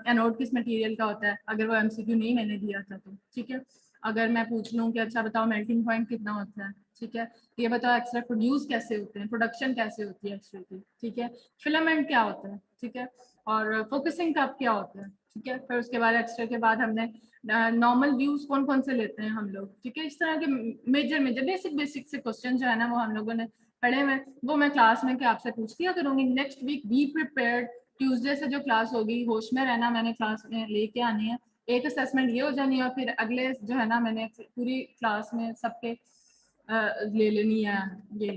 एनोड किस मटेरियल का होता है, अगर वो एमसीक्यू नहीं मैंने दिया था तो, ठीक है। अगर मैं पूछ लूँ कि अच्छा बताओ मेल्टिंग पॉइंट कितना होता है, ठीक है, ये बताओ एक्सरे प्रोड्यूस कैसे होते हैं, प्रोडक्शन कैसे होती है एक्सरे की, ठीक है, फिलामेंट क्या होता है, ठीक है, और फोकसिंग कप क्या होता है, ठीक है। फिर उसके बाद एक्सरे के बाद हमने नॉर्मल व्यूज कौन कौन से लेते हैं हम लोग, ठीक है। इस तरह के मेजर बेसिक से क्वेश्चन जो है ना वो हम लोगों ने पढ़े हुए, वो मैं क्लास में के आपसे पूछ लिया करूंगी। Next week be prepared, Tuesday से जो क्लास होगी होश में रहना, मैंने क्लास में लेके आनी है, एक असेसमेंट ये हो जानी है, और फिर अगले जो है ना मैंने पूरी क्लास में सबके ले लेनी है ये,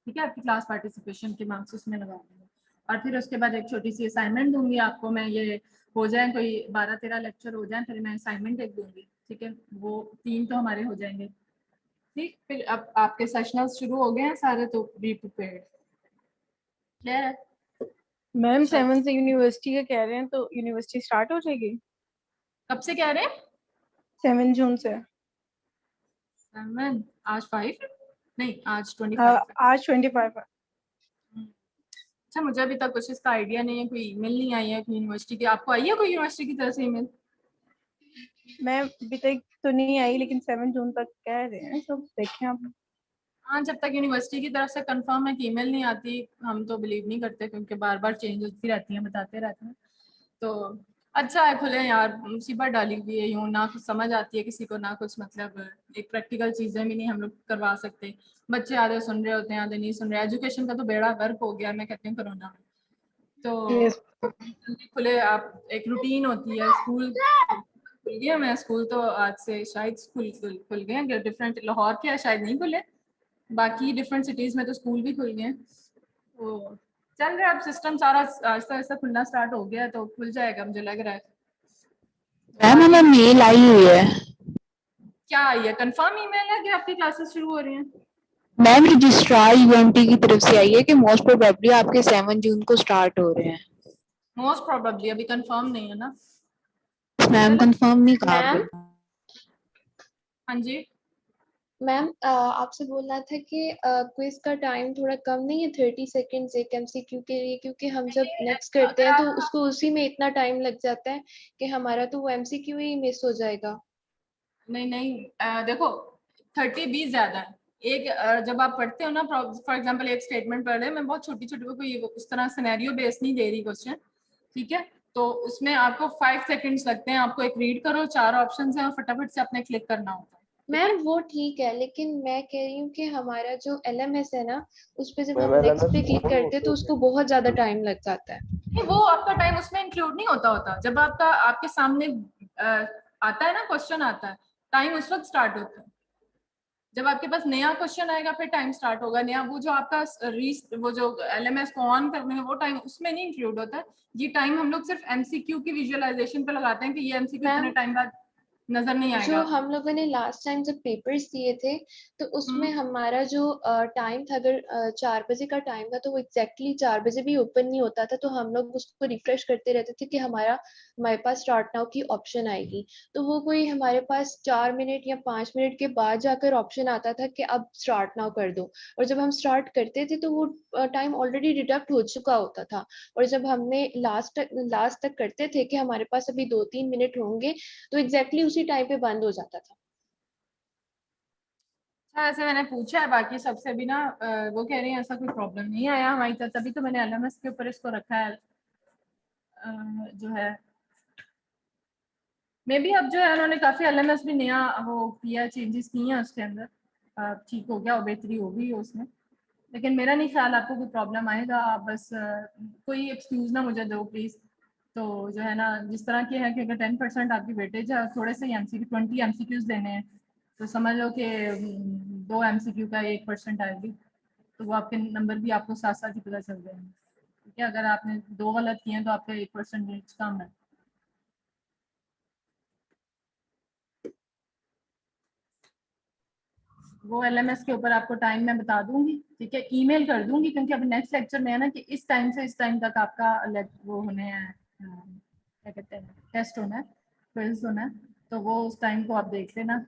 ठीक है, आपकी क्लास पार्टिसिपेशन के मार्क्स उसमें लगा देंगे। और फिर उसके बाद एक छोटी सी असाइनमेंट दूंगी आपको मैं, ये हो जाए कोई 12-13 लेक्चर हो जाए, फिर मैं असाइनमेंट एक दूंगी, ठीक है, वो 3 तो हमारे हो जाएंगे, ठीक। फिर अब आपके सेशनल्स शुरू हो गए हैं सारे, तो बी प्रिपेयर्ड, क्लियर है। मैम 7 से यूनिवर्सिटी का कह रहे हैं, तो यूनिवर्सिटी स्टार्ट हो जाएगी? कब से कह रहे हैं? 7 जून से। 7, आज 5 नहीं, आज 25 आज 25 है। अच्छा, मुझे अभी तक कुछ इसका आइडिया नहीं है, कोई ईमेल नहीं आई है कोई यूनिवर्सिटी की, आपको आई है कोई यूनिवर्सिटी की तरफ से ईमेल? मैम अभी तक तो नहीं आई, लेकिन 7 जून तक कह रहे हैं, तो देखें आप। हाँ, जब तक यूनिवर्सिटी की तरफ से कंफर्म है कि ईमेल नहीं आती, हम तो बिलीव नहीं करते, क्योंकि बार बार चेंज होती रहती हैं, बताते रहते हैं। तो अच्छा है खुले यार, मुसीबत डाली हुई है यूँ, ना कुछ समझ आती है किसी को, ना कुछ मतलब एक प्रैक्टिकल चीज़ें भी नहीं हम लोग करवा सकते। बच्चे आधे सुन रहे होते हैं, आधे नहीं सुन रहे। एजुकेशन का तो बेड़ा गर्क हो गया, मैं कहती हूँ कोरोना में। तो Yes. खुले आप, एक रूटीन होती है स्कूल खुल गया। मैं स्कूल तो आज से शायद स्कूल खुल गए हैं, डिफरेंट लाहौर के शायद नहीं खुले, बाकी डिफरेंट सिटीज में तो स्कूल भी खुल गए हैं। तो चल रहा है अब सिस्टम सारा आहिस्ता आहिस्ता खुलना स्टार्ट हो गया, तो खुल जाएगा मुझे लग रहा है। मैम हमें मेल आई हुई है। क्या आई है? कंफर्म ईमेल है कि आपकी क्लासेस शुरू हो रही हैं? मैम रजिस्ट्रार यूएमटी की तरफ से आई है कि मोस्ट प्रोबेबली आपके 7 जून को स्टार्ट हो रहे हैं। मोस्ट प्रोबेबली, अभी कंफर्म नहीं है ना मैम कंफर्म नहीं कहा मैम आपने। हाँ जी। मैम आपसे बोलना था कि क्विज का टाइम थोड़ा कम नहीं है, 30 सेकेंड्स एक एमसीक्यू के लिए, क्योंकि हम जब नेक्स्ट करते हैं तो उसको उसी में इतना टाइम लग जाता है कि हमारा तो वो एमसीक्यू ही मिस हो जाएगा। नहीं नहीं, देखो 30-20 ज्यादा है। एक जब आप पढ़ते हो ना, फॉर एग्जांपल एक स्टेटमेंट पढ़ रहे हैं, मैं बहुत छोटी छोटी कोई उस तरह सिनेरियो बेस नहीं दे रही क्वेश्चन, ठीक है? तो उसमें आपको 5 सेकंड्स लगते हैं, आपको एक रीड करो, 4 ऑप्शंस हैं और फटाफट से आपने क्लिक करना होता है। मैम वो ठीक है, लेकिन मैं कह रही हूँ कि हमारा जो एलएमएस है ना, उस पे जब हम नेक्स्ट पे क्लिक करते हैं तो उसको बहुत ज्यादा टाइम लग जाता है। नहीं, वो आपका टाइम उसमें इंक्लूड नहीं होता। जब आपका आपके सामने आता है ना क्वेश्चन आता है, टाइम उस वक्त स्टार्ट होता है। जब आपके पास नया क्वेश्चन आएगा फिर टाइम स्टार्ट होगा नया। वो जो आपका वो जो एलएमएस को ऑन करने में वो टाइम उसमें नहीं इंक्लूड होता है। ये टाइम हम लोग सिर्फ एमसीक्यू की विजुअलाइजेशन पे लगाते हैं कि ये एमसीक्यू इतने टाइम बाद नजर नहीं जो आएगा। हम लोगों ने लास्ट टाइम जब पेपर्स दिए थे तो उसमें हमारा जो टाइम था, अगर 4 बजे का टाइम था तो वो एग्जैक्टली 4 बजे भी ओपन नहीं होता था, तो हम लोग उसको रिफ्रेश करते रहते थे कि हमारे पास स्टार्ट नाउ की ऑप्शन आएगी। तो वो कोई हमारे पास 4 मिनट या 5 मिनट के बाद जाकर ऑप्शन आता था कि अब स्टार्ट नाउ कर दो, और जब हम स्टार्ट करते थे तो वो टाइम ऑलरेडी डिडक्ट हो चुका होता था। और जब हमने लास्ट तक करते थे कि हमारे पास अभी 2-3 मिनट होंगे, तो एग्जैक्टली उसी टाइम पे बंद हो जाता था। ऐसे मैंने पूछा है बाकी सबसे भी ना, वो कह रही है ऐसा कोई प्रॉब्लम नहीं आया हमारी तरफ, तभी तो मैंने एलएमएस के ऊपर इसको रखा है। जो है मे बी अब जो है उन्होंने काफी एलएमएस भी नया वो किया, चेंजेस किए हैं उसके अंदर, ठीक हो गया और बेहतरी हो गई है उसमें। लेकिन मेरा नहीं ख्याल आपको कोई प्रॉब्लम आएगा। आप बस कोई एक्सक्यूज ना मुझे दो प्लीज। तो जो है ना, जिस तरह की है कि अगर 10% आपकी वेटेज है, थोड़े से एमसीक्यू 20 एमसीक्यूज देने हैं, तो समझ लो कि 2 एमसीक्यू का 1% आएगी, तो वो आपके नंबर भी आपको साथ साथ ही पता चल जाएंगे। ठीक है, अगर आपने 2 गलत किए हैं तो आपका 1% कम है। वो एलएमएस के ऊपर आपको टाइम मैं बता दूंगी, ठीक है, ईमेल कर दूंगी, क्योंकि अभी नेक्स्ट लेक्चर में है ना कि इस टाइम से इस टाइम तक आपका वो होने हैं, क्या कहते हैं, टेस्ट होना है, क्विज होना है, तो वो उस टाइम को आप देख लेना।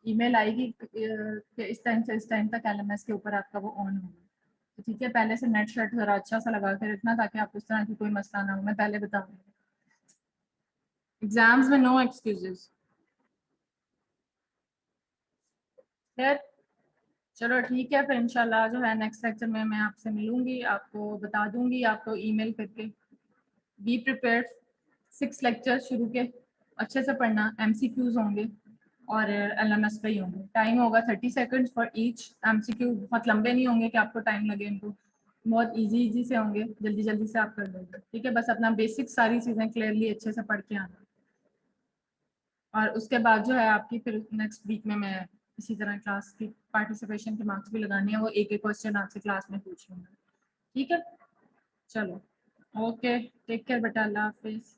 ईमेल आएगी कि इस टाइम से इस टाइम तक एलएमएस के ऊपर आपका वो ऑन होगा। तो ठीक है, पहले से नेट शर्ट जरा अच्छा सा लगा के रखना ताकि आप उस तरह की कोई मसला ना हो, मैं पहले बता दूंगी। एग्जाम्स में नो एक्सक्यूजेस। खैर चलो ठीक है, फिर इंशाल्लाह जो है नेक्स्ट लेक्चर में मैं आपसे मिलूंगी, आपको बता दूंगी, आपको ईमेल करके। बी प्रिपेयर्ड, 6 लेक्चर शुरू के अच्छे से पढ़ना, एमसीक्यूज होंगे और एलएमएस पे ही होंगे। टाइम होगा 30 सेकंड्स फॉर ईच एमसीक्यू, बहुत लंबे नहीं होंगे कि आपको टाइम लगे इनको, बहुत इजी से होंगे, जल्दी जल्दी से आप कर लोगे। ठीक है, बस अपना बेसिक सारी चीज़ें क्लियरली अच्छे से पढ़ के आना, और उसके बाद जो है आपकी फिर नेक्स्ट वीक में मैं इसी तरह क्लास की पार्टिसिपेशन के मार्क्स भी लगाने हैं, वो एक एक क्वेश्चन आपसे क्लास में पूछ लूँगा। ठीक है, चलो ओके, टेक केयर बेटा, अल्लाह हाफिज़।